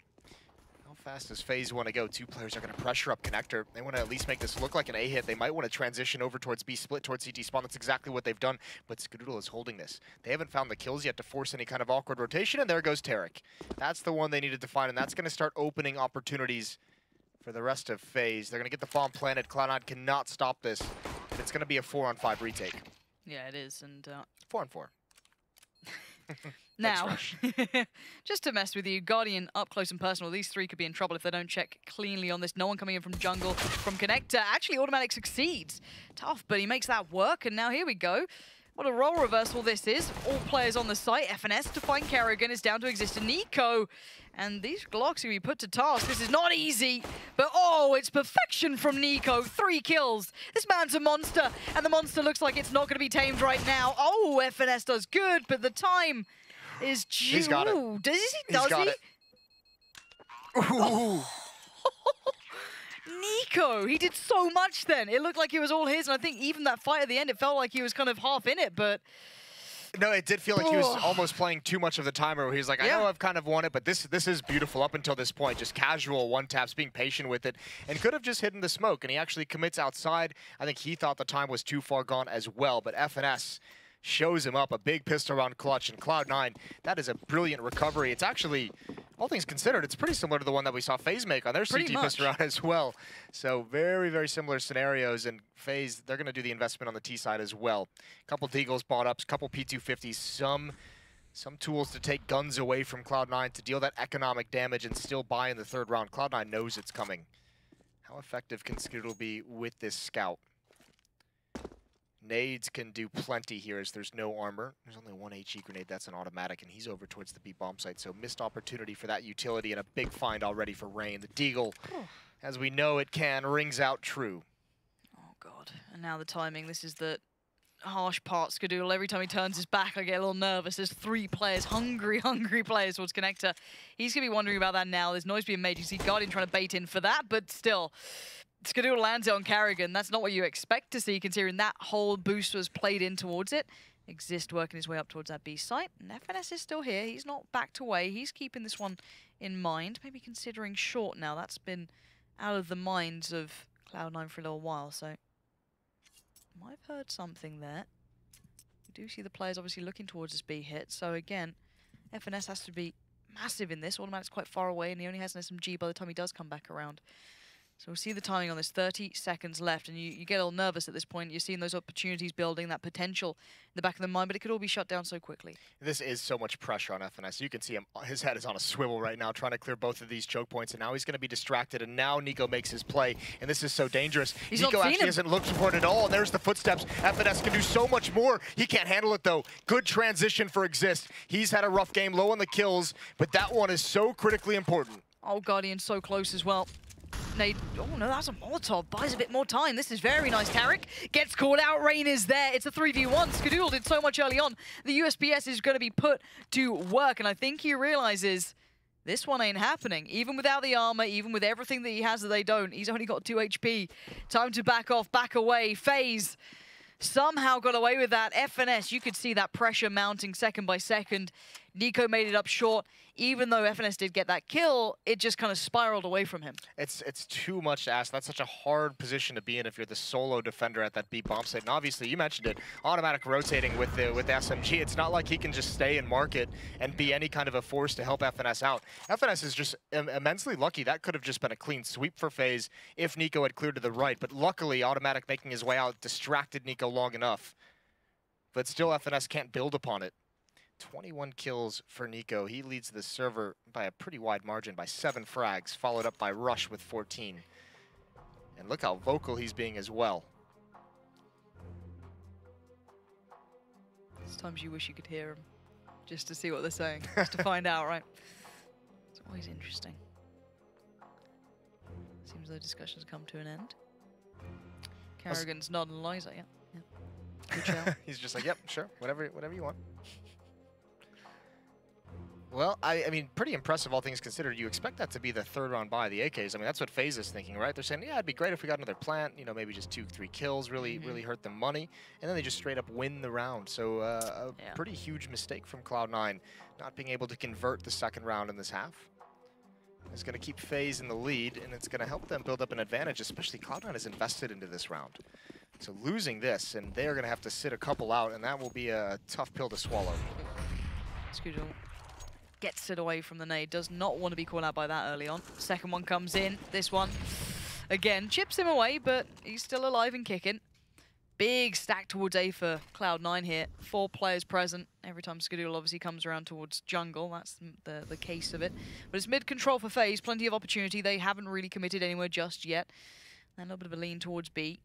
How fast does FaZe want to go? 2 players are going to pressure up connector. They want to at least make this look like an A hit. They might want to transition over towards B split, towards CT spawn. That's exactly what they've done. But Skadoodle is holding this. They haven't found the kills yet to force any kind of awkward rotation. And there goes Tarek. That's the one they needed to find. And that's going to start opening opportunities for the rest of FaZe. They're going to get the bomb planted. Cloud9 cannot stop this. And it's going to be a 4-on-5 retake. Yeah, it is. And 4-on-4. Now, just to mess with you, Guardian up close and personal. These 3 could be in trouble if they don't check cleanly on this. No one coming in from jungle, from connector. Actually, Automatic succeeds. Tough, but he makes that work. And now here we go. What a role reversal this is. All players on the site. FNS to find Kerrigan is down to exist in Nico. And these Glocks can be put to task. This is not easy, but oh, it's perfection from Nico. 3 kills. This man's a monster, and the monster looks like it's not going to be tamed right now. Oh, FNS does good, but the time is... He's got it. Does he? He's got it. Ooh. Nico, he did so much then. It looked like it was all his, and I think even that fight at the end, it felt like he was kind of half in it, but... No, it did feel like he was almost playing too much of the timer where he was like, I know I've kind of won it, but this is beautiful up until this point. Just casual one-taps, being patient with it, and could have just hidden the smoke, and he actually commits outside. I think he thought the time was too far gone as well, but FNS shows him up, a big pistol round clutch, and Cloud9, that is a brilliant recovery. It's actually, all things considered, it's pretty similar to the one that we saw FaZe make on their CT pistol round as well. So very, very similar scenarios, and FaZe, they're going to do the investment on the T side as well. A couple Deagles bought up, a couple P250s, some tools to take guns away from Cloud9 to deal that economic damage and still buy in the third round. Cloud9 knows it's coming. How effective can Skidoodle be with this scout? Nades can do plenty here as there's no armor. There's only one HE grenade, that's an automatic, and he's over towards the B bomb site, so missed opportunity for that utility and a big find already for Rain. The Deagle, as we know it can, rings out true. Oh god, and now the timing, this is the harsh part. Skidoodle, every time he turns his back, I get a little nervous. There's 3 players, hungry players towards Connector. He's going to be wondering about that now. There's noise being made. You see Guardian trying to bait in for that, but still... Skidoodle lands it on Kerrigan. That's not what you expect to see, considering that whole boost was played in towards it. Exist working his way up towards that B site. And FNS is still here. He's not backed away. He's keeping this one in mind. Maybe considering short now. That's been out of the minds of Cloud9 for a little while, so... Might have heard something there. We do see the players obviously looking towards this B hit. So again, FNS has to be massive in this. Automatic's quite far away, and he only has an SMG by the time he does come back around. So we'll see the timing on this, 30 seconds left, and you get a little nervous at this point. You're seeing those opportunities building, that potential in the back of the mind, but it could all be shut down so quickly. This is so much pressure on FNS. You can see him, his head is on a swivel right now, trying to clear both of these choke points, and now he's going to be distracted, and now Nico makes his play, and this is so dangerous. Nico actually hasn't looked for it at all, and there's the footsteps. FNS can do so much more. He can't handle it, though. Good transition for Exist. He's had a rough game, low on the kills, but that one is so critically important. Oh, Guardian so close as well. Nade, oh no, that's a Molotov. Buys a bit more time. This is very nice. Tarek gets called out. Rain is there. It's a 3v1. Skidoodle did so much early on. The USPS is going to be put to work, and I think he realizes this one ain't happening. Even without the armor, even with everything that he has that they don't, he's only got 2 HP. Time to back off, back away. FaZe somehow got away with that. FNS, you could see that pressure mounting second by second. Nico made it up short. Even though FNS did get that kill, it just kind of spiraled away from him. It's too much to ask. That's such a hard position to be in if you're the solo defender at that B bomb site. And obviously, you mentioned it, automatic rotating with SMG. It's not like he can just stay and mark it and be any kind of a force to help FNS out. FNS is just immensely lucky. That could have just been a clean sweep for FaZe if Nico had cleared to the right. But luckily, automatic making his way out distracted Nico long enough. But still, FNS can't build upon it. 21 kills for Nico. He leads the server by a pretty wide margin by 7 frags, followed up by Rush with 14. And look how vocal he's being as well. Sometimes you wish you could hear him, just to see what they're saying, just to find out, right? It's always interesting. Seems the discussion's come to an end. Kerrigan's nodding Liza, yeah. Good shout. He's just like, yep, sure, whatever you want. Well, I mean, pretty impressive, all things considered. You expect that to be the third round by the AKs. I mean, that's what FaZe is thinking, right? They're saying, yeah, it'd be great if we got another plant, you know, maybe just 2-3 kills, really hurt them money. And then they just straight up win the round. So a pretty huge mistake from Cloud9, not being able to convert the second round in this half. It's going to keep FaZe in the lead, and it's going to help them build up an advantage, especially Cloud9 is invested into this round. So losing this, and they're going to have to sit a couple out, and that will be a tough pill to swallow. Skidoodle gets it away from the nade, does not want to be called out by that early on. Second one comes in, this one, again, chips him away, but he's still alive and kicking. Big stack towards A for Cloud9 here. 4 players present. Every time Skidoodle obviously comes around towards jungle, that's the case of it. But it's mid-control for FaZe, plenty of opportunity. They haven't really committed anywhere just yet. And a little bit of a lean towards B.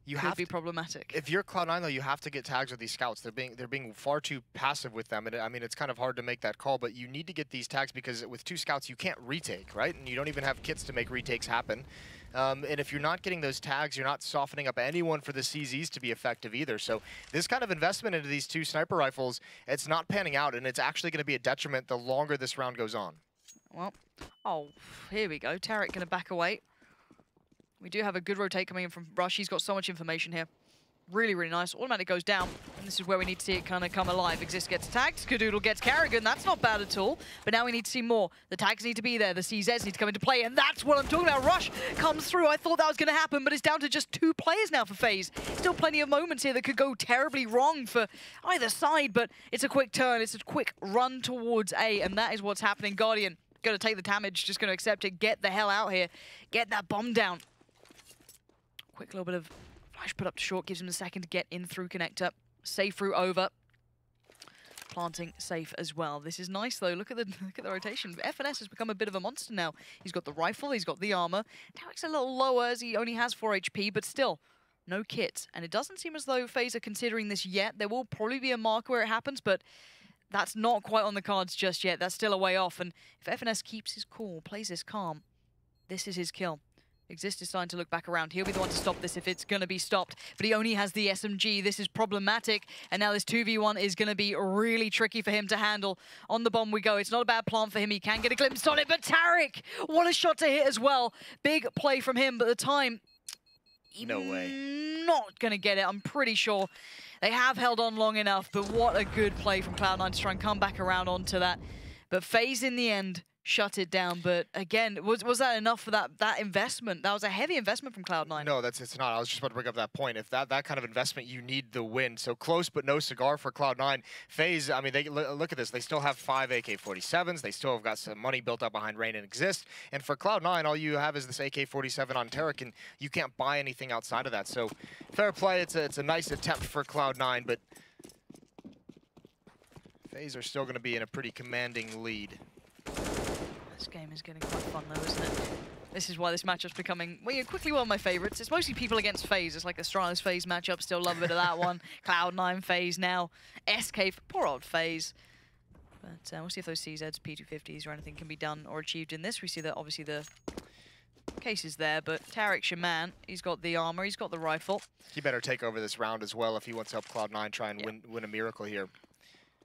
You could have be to, problematic. if you're Cloud9 though, you have to get tags with these scouts. They're being far too passive with them, and I mean it's kind of hard to make that call. But you need to get these tags because with 2 scouts you can't retake, right? And you don't even have kits to make retakes happen. And if you're not getting those tags, you're not softening up anyone for the CZs to be effective either. So this kind of investment into these 2 sniper rifles, it's not panning out, and it's actually going to be a detriment the longer this round goes on. Well, oh, here we go. Tarek going to back away. We do have a good rotate coming in from Rush. He's got so much information here. Really, really nice. Automatic goes down, and this is where we need to see it kind of come alive. Exist gets tagged, Skadoodle gets Karrigan. That's not bad at all, but now we need to see more. The tags need to be there, the CZs need to come into play, and that's what I'm talking about. Rush comes through. I thought that was going to happen, but it's down to just 2 players now for FaZe. Still plenty of moments here that could go terribly wrong for either side, but it's a quick turn. It's a quick run towards A, and that is what's happening. Guardian going to take the damage, just going to accept it, get the hell out here, get that bomb down. Quick little bit of flash put up to short, gives him a second to get in through connector. Safe route over. Planting safe as well. This is nice though. Look at the rotation. FNS has become a bit of a monster now. He's got the rifle, he's got the armor. Tarek's a little lower as he only has 4 HP, but still, no kits. And it doesn't seem as though FaZe are considering this yet. There will probably be a marker where it happens, but that's not quite on the cards just yet. That's still a way off. And if FNS keeps his cool, plays this calm, this is his kill. Exist is starting to look back around. He'll be the one to stop this if it's going to be stopped. But he only has the SMG. This is problematic. And now this 2v1 is going to be really tricky for him to handle. On the bomb we go. It's not a bad plant for him. He can get a glimpse on it. But Tarek, what a shot to hit as well. Big play from him. But the time, No way. Not going to get it, I'm pretty sure. They have held on long enough. But what a good play from Cloud9 to try and come back around onto that. But FaZe in the end shut it down, but again, was that enough for that investment? That was a heavy investment from Cloud9. No, it's not. I was just about to bring up that point. If that kind of investment, you need the win. So close, but no cigar for Cloud9. FaZe, I mean, they look at this. They still have 5 AK-47s. They still have got some money built up behind Rain and Exist. And for Cloud9, all you have is this AK-47 on Tarek, and you can't buy anything outside of that. So fair play. It's a nice attempt for Cloud9, but FaZe are still going to be in a pretty commanding lead. This game is getting quite fun though, isn't it? This is why this matchup's becoming, well, quickly one of my favorites. It's mostly people against FaZe. It's like the Astralis FaZe matchup. Still love a bit of that one. Cloud9 FaZe now. SK, poor old FaZe. But we'll see if those CZs, P250s or anything can be done or achieved in this. We see that obviously the case is there, but Tarek's your man. He's got the armor, he's got the rifle. He better take over this round as well if he wants to help Cloud9 try and win a miracle here.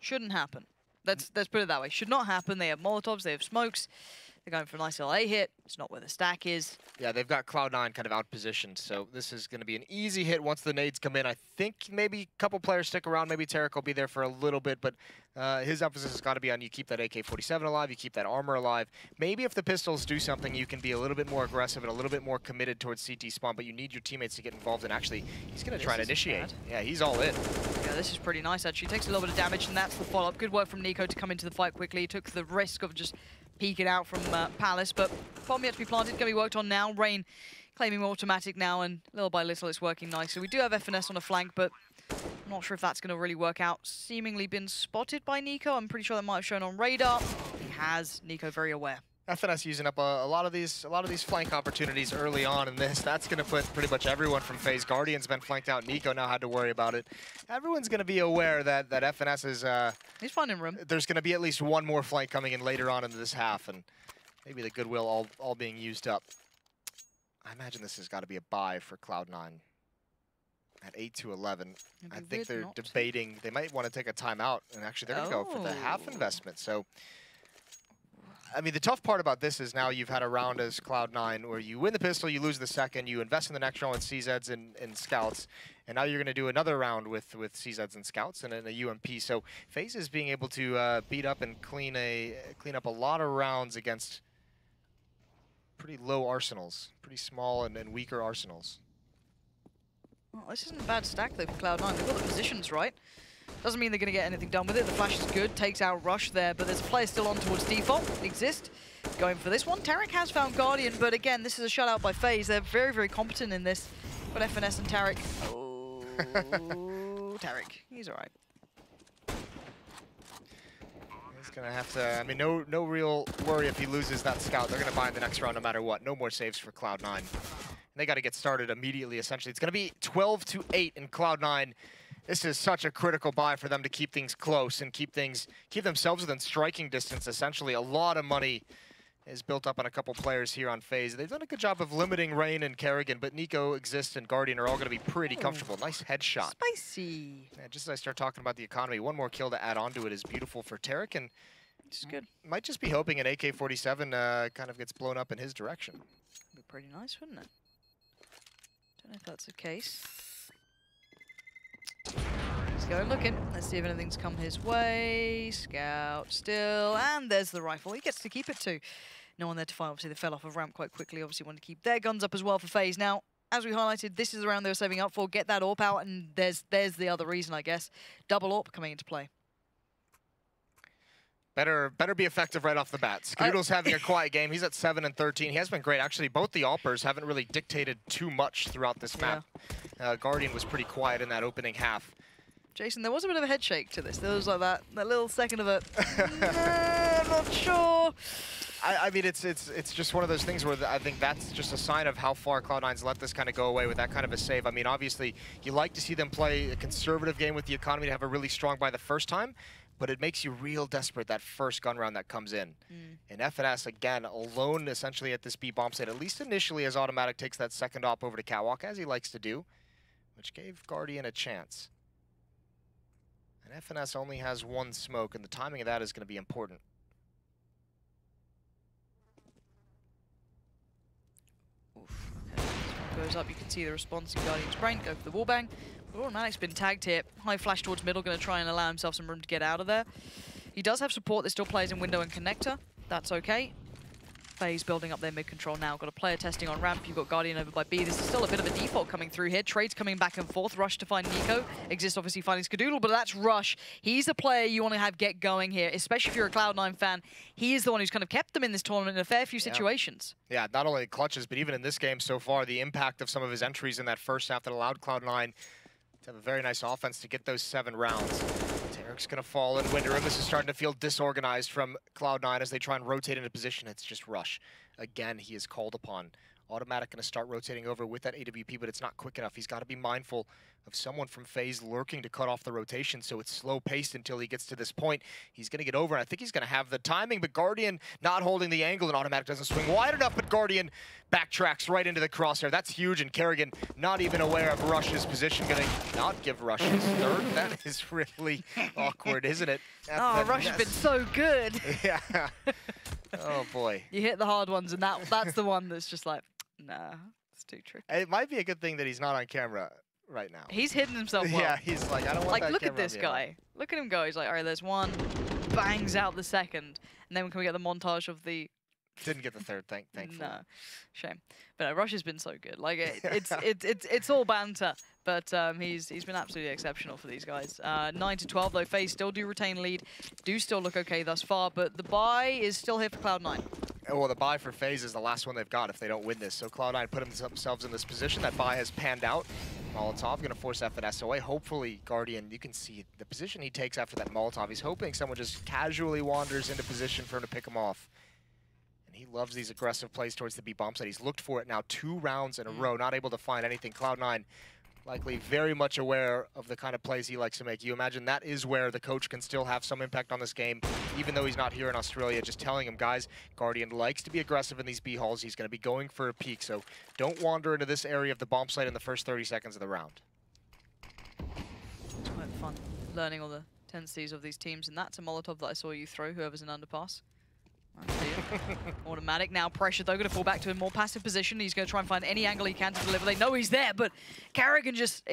Shouldn't happen. Let's put it that way. Should not happen. They have Molotovs, they have smokes. They're going for a nice little A hit. It's not where the stack is. Yeah, they've got Cloud9 kind of out-positioned, so this is going to be an easy hit once the nades come in. I think maybe a couple players stick around. Maybe Tarek will be there for a little bit, but his emphasis has got to be on you keep that AK-47 alive, you keep that armor alive. Maybe if the pistols do something, you can be a little bit more aggressive and a little bit more committed towards CT spawn, but you need your teammates to get involved, and actually, he's going to try and initiate. Bad. Yeah, he's all in. Yeah, this is pretty nice, actually. Takes a little bit of damage, and that's the follow-up. Good work from Nico to come into the fight quickly. He took the risk of just peeking out from Palace, but bomb yet to be planted, going to be worked on now. Rain claiming automatic now, and little by little it's working nicely. We do have FNS on a flank, but I'm not sure if that's going to really work out. Seemingly been spotted by Nico. I'm pretty sure that might have shown on radar. He has. Nico very aware. FNS using up a lot of these flank opportunities early on in this. That's going to put pretty much everyone from FaZe. Guardian's been flanked out. Nico now had to worry about it. Everyone's going to be aware that FNS is. He's finding room. There's going to be at least one more flank coming in later on into this half, and maybe the goodwill all being used up. I imagine this has got to be a buy for Cloud9 at 8-11. I think they're debating. They might want to take a timeout, and actually they're going to go for the half investment. So. I mean, the tough part about this is now you've had a round as Cloud9 where you win the pistol, you lose the second, you invest in the next round with CZs and Scouts, and now you're going to do another round with CZs and Scouts and a UMP. So FaZe is being able to beat up and clean up a lot of rounds against pretty low arsenals, pretty small and weaker arsenals. Well, this isn't a bad stack though for Cloud9. They've got the positions right. Doesn't mean they're going to get anything done with it. The flash is good, takes out Rush there, but there's a player still on towards default. Exist going for this one. Tarek has found Guardian, but again, this is a shutout by FaZe. They're very, very competent in this. Got FNS and Tarek. Oh, Tarek, he's all right. He's going to have to, I mean, no real worry if he loses that Scout. They're going to buy in the next round no matter what. No more saves for Cloud9. They got to get started immediately, essentially. It's going to be 12-8 in Cloud9. This is such a critical buy for them to keep things close and keep themselves within striking distance, essentially. A lot of money is built up on a couple players here on FaZe. They've done a good job of limiting Rain and Kerrigan, but Nico, Exist, and Guardian are all going to be pretty comfortable. Nice headshot. Spicy. Yeah, just as I start talking about the economy, one more kill to add on to it is beautiful for Tarek, and This is good. might just be hoping an AK-47 kind of gets blown up in his direction. Be pretty nice, wouldn't it? Don't know if that's the case. Let's go looking. Let's see if anything's come his way. Scout still, and there's the rifle. He gets to keep it too. No one there to find. Obviously, they fell off of ramp quite quickly. Obviously, want to keep their guns up as well for FaZe. Now, as we highlighted, this is the round they were saving up for. Get that AWP out, and there's the other reason, I guess. Double AWP coming into play. Better be effective right off the bat. Scoodle's having a quiet game. He's at 7 and 13. He has been great. Actually, both the AWPers haven't really dictated too much throughout this map. Guardian was pretty quiet in that opening half. Jason, there was a bit of a head shake to this. There was like that little second of a, I'm not sure. I mean, it's just one of those things where I think that's just a sign of how far Cloud9's let this kind of go away with that kind of a save. I mean, obviously, you like to see them play a conservative game with the economy to have a really strong buy the first time, but it makes you real desperate that first gun round that comes in. And FNS, again, alone essentially at this B bomb site, at least initially as Automatic takes that second op over to Catwalk, as he likes to do, which gave Guardian a chance. And FNS only has one smoke, and the timing of that is going to be important. Oof. Okay. This one goes up, you can see the response in Guardian's brain. Go for the wallbang. But Automatic's been tagged here. High flash towards middle, going to try and allow himself some room to get out of there. He does have support that still plays in window and connector. That's okay. FaZe building up their mid-control now. Got a player testing on ramp. You've got Guardian over by B. This is still a bit of a default coming through here. Trades coming back and forth. Rush to find Nico. Exist obviously finding Skadoodle, but that's Rush. He's a player you want to have get going here, especially if you're a Cloud9 fan. He is the one who's kind of kept them in this tournament in a fair few situations. Yeah, not only clutches, but even in this game so far, the impact of some of his entries in that first half that allowed Cloud9 to have a very nice offense to get those 7 rounds. Tarek's going to fall in winter room. This is starting to feel disorganized from Cloud9 as they try and rotate into position. It's just Rush. Again, he is called upon. Automatic going to start rotating over with that AWP, but it's not quick enough. He's got to be mindful of someone from FaZe lurking to cut off the rotation, so it's slow-paced until he gets to this point. He's going to get over, and I think he's going to have the timing, but Guardian not holding the angle, and Automatic doesn't swing wide enough, but Guardian backtracks right into the crosshair. That's huge, and Kerrigan not even aware of Rush's position, going to not give Rush his third. That is really awkward, isn't it? Oh, Rush has been so good. Yeah. Oh, boy. You hit the hard ones, and that's the one that's just like, nah, it's too tricky. It might be a good thing that he's not on camera right now. He's hidden himself well. Yeah, he's like, I don't want like, that look at camera this on me. guy. Look at him go. He's like, all right, there's one. Bangs out the second. And then can we get the montage of the... Didn't get the third, thankfully. No, shame. But no, Rush has been so good. Like, it's all banter. But he's been absolutely exceptional for these guys. 9-12, though. FaZe still do retain lead. Do still look okay thus far. But the bye is still here for Cloud9. Well, the bye for FaZe is the last one they've got if they don't win this. So Cloud9 put themselves in this position. That bye has panned out. Molotov going to force FNS away. Hopefully, Guardian, you can see the position he takes after that Molotov. He's hoping someone just casually wanders into position for him to pick him off. And he loves these aggressive plays towards the B bomb site. He's looked for it now 2 rounds in a row, not able to find anything. Cloud9 likely very much aware of the kind of plays he likes to make. You imagine that is where the coach can still have some impact on this game, even though he's not here in Australia, just telling him, guys, Guardian likes to be aggressive in these B halls. He's going to be going for a peek, so don't wander into this area of the bomb site in the first 30 seconds of the round. It's quite fun learning all the tendencies of these teams, and that's a Molotov that I saw you throw, whoever's an underpass. I see it. Automatic now pressure though, going to fall back to a more passive position. He's going to try and find any angle he can to deliver. They know he's there, but Kerrigan just,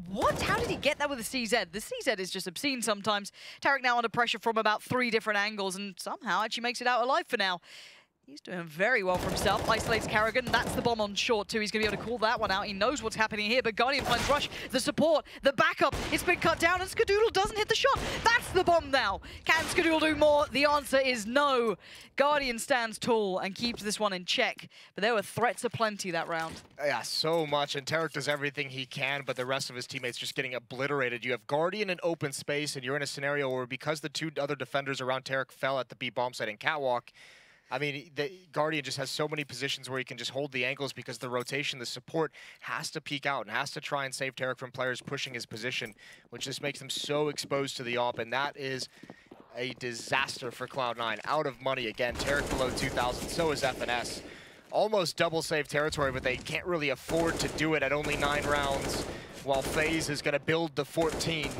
what? How did he get that with the CZ? The CZ is just obscene sometimes. Tarek now under pressure from about 3 different angles and somehow actually makes it out alive for now. He's doing very well for himself. Isolates Kerrigan. That's the bomb on short, too. He's going to be able to call that one out. He knows what's happening here, but Guardian finds Rush. The support, the backup. It's been cut down, and Skadoodle doesn't hit the shot. That's the bomb now. Can Skadoodle do more? The answer is no. Guardian stands tall and keeps this one in check, but there were threats aplenty that round. Yeah, so much, and Tarek does everything he can, but the rest of his teammates just getting obliterated. You have Guardian in open space, and you're in a scenario where because the 2 other defenders around Tarek fell at the B bomb site in Catwalk, I mean, Guardian just has so many positions where he can just hold the angles because the rotation, the support has to peek out and has to try and save Tarek from players pushing his position, which just makes them so exposed to the AWP, and that is a disaster for Cloud9. Out of money again, Tarek below 2,000, so is FNS. Almost double save territory, but they can't really afford to do it at only 9 rounds, while FaZe is going to build the 14.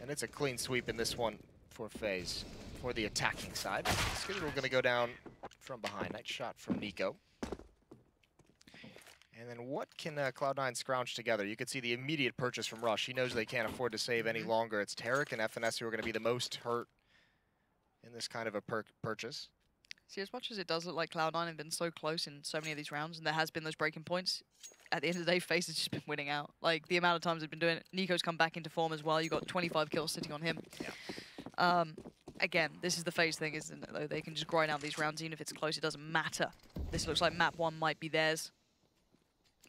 And it's a clean sweep in this one for FaZe. For the attacking side. Skittle going to go down from behind. Nice shot from Nico. And then what can Cloud9 scrounge together? You can see the immediate purchase from Rush. He knows they can't afford to save any longer. It's Tarek and FNS who are going to be the most hurt in this kind of a purchase. See, as much as it does look like Cloud9 have been so close in so many of these rounds, and there has been those breaking points, at the end of the day, FaZe has just been winning out. Like, the amount of times they've been doing it. Nico's come back into form as well. You got 25 kills sitting on him. Yeah. Again, this is the FaZe thing, isn't it, though? They can just grind out these rounds, even if it's close, it doesn't matter. This looks like map 1 might be theirs.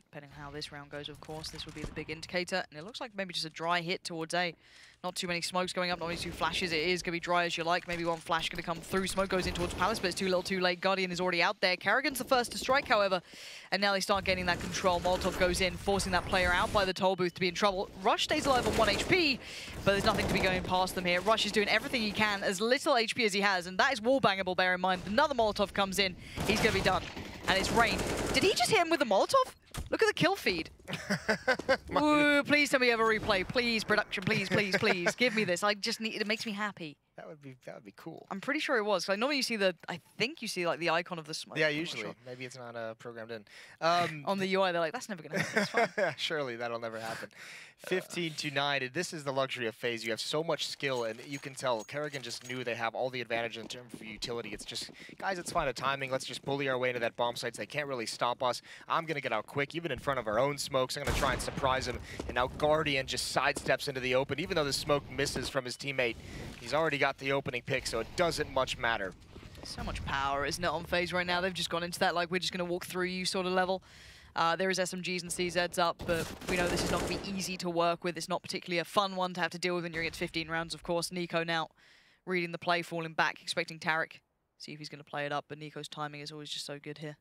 Depending on how this round goes, of course, this would be the big indicator. And it looks like maybe just a dry hit towards A. Not too many smokes going up, not only 2 flashes. It is going to be dry as you like. Maybe 1 flash going to come through. Smoke goes in towards Palace, but it's too little too late. Guardian is already out there. Karrigan's the first to strike, however. And now they start gaining that control. Molotov goes in, forcing that player out by the toll booth to be in trouble. Rush stays alive on 1 HP, but there's nothing to be going past them here. Rush is doing everything he can, as little HP as he has, and that is wall-bangable, bear in mind. Another Molotov comes in. He's going to be done. And it's Rain. Did he just hit him with a Molotov? Look at the kill feed. Ooh, please tell me you have a replay. Please, production, please, please, please. Give me this. I just need it makes me happy. That would be cool. I'm pretty sure it was. Like, normally you see I think you see like the icon of the smoke. Yeah, usually. Sure. Maybe it's not programmed in. On the UI, they're like, that's never going to happen. It's fine. Surely that'll never happen. 15-9. This is the luxury of FaZe. You have so much skill, and you can tell Karrigan just knew they have all the advantage in terms of utility. It's just, guys, it's fine at timing. Let's just bully our way into that bomb site. They can't really stop us. I'm going to get out quick, even in front of our own smokes. I'm going to try and surprise him. And now Guardian just sidesteps into the open. Even though the smoke misses from his teammate, he's already got the opening pick, so it doesn't much matter. So much power, isn't it, on FaZe right now? They've just gone into that, like, we're just going to walk through you sort of level. There is SMGs and CZs up, but we know this is not going to be easy to work with. It's not particularly a fun one to have to deal with when you're against 15 rounds, of course. Nico now reading the play, falling back, expecting Tarek. See if he's going to play it up, but Nico's timing is always just so good here.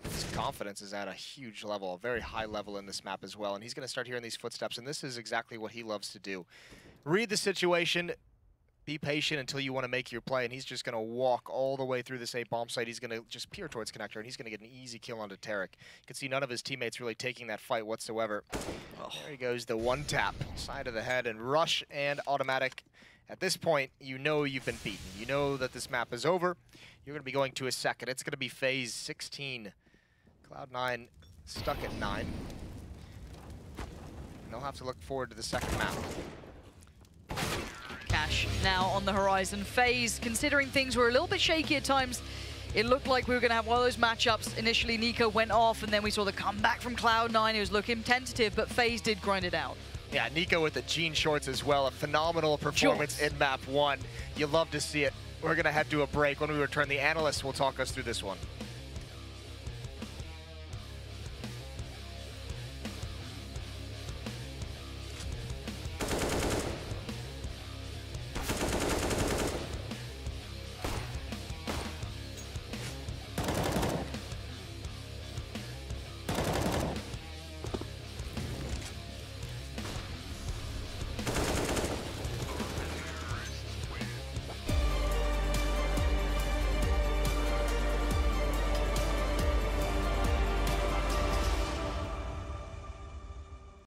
His confidence is at a huge level, a very high level in this map as well, and he's going to start hearing these footsteps, and this is exactly what he loves to do. Read the situation, be patient until you want to make your play, and he's just going to walk all the way through this A bomb site. He's going to just peer towards connector, and he's going to get an easy kill onto Tarek. You can see none of his teammates really taking that fight whatsoever. Oh. There he goes, the one tap, side of the head, and Rush and Automatic. At this point, you know you've been beaten. You know that this map is over. You're going to be going to a second. It's going to be FaZe 16. Cloud9 stuck at 9. And they'll have to look forward to the second map. Cash now on the horizon. FaZe, considering things were a little bit shaky at times, it looked like we were going to have one of those matchups. Initially, Nico went off, and then we saw the comeback from Cloud9. It was looking tentative, but FaZe did grind it out. Yeah, Nico with the jean shorts as well. A phenomenal performance in map 1. You love to see it. We're going to head to a break. When we return, the analysts will talk us through this one.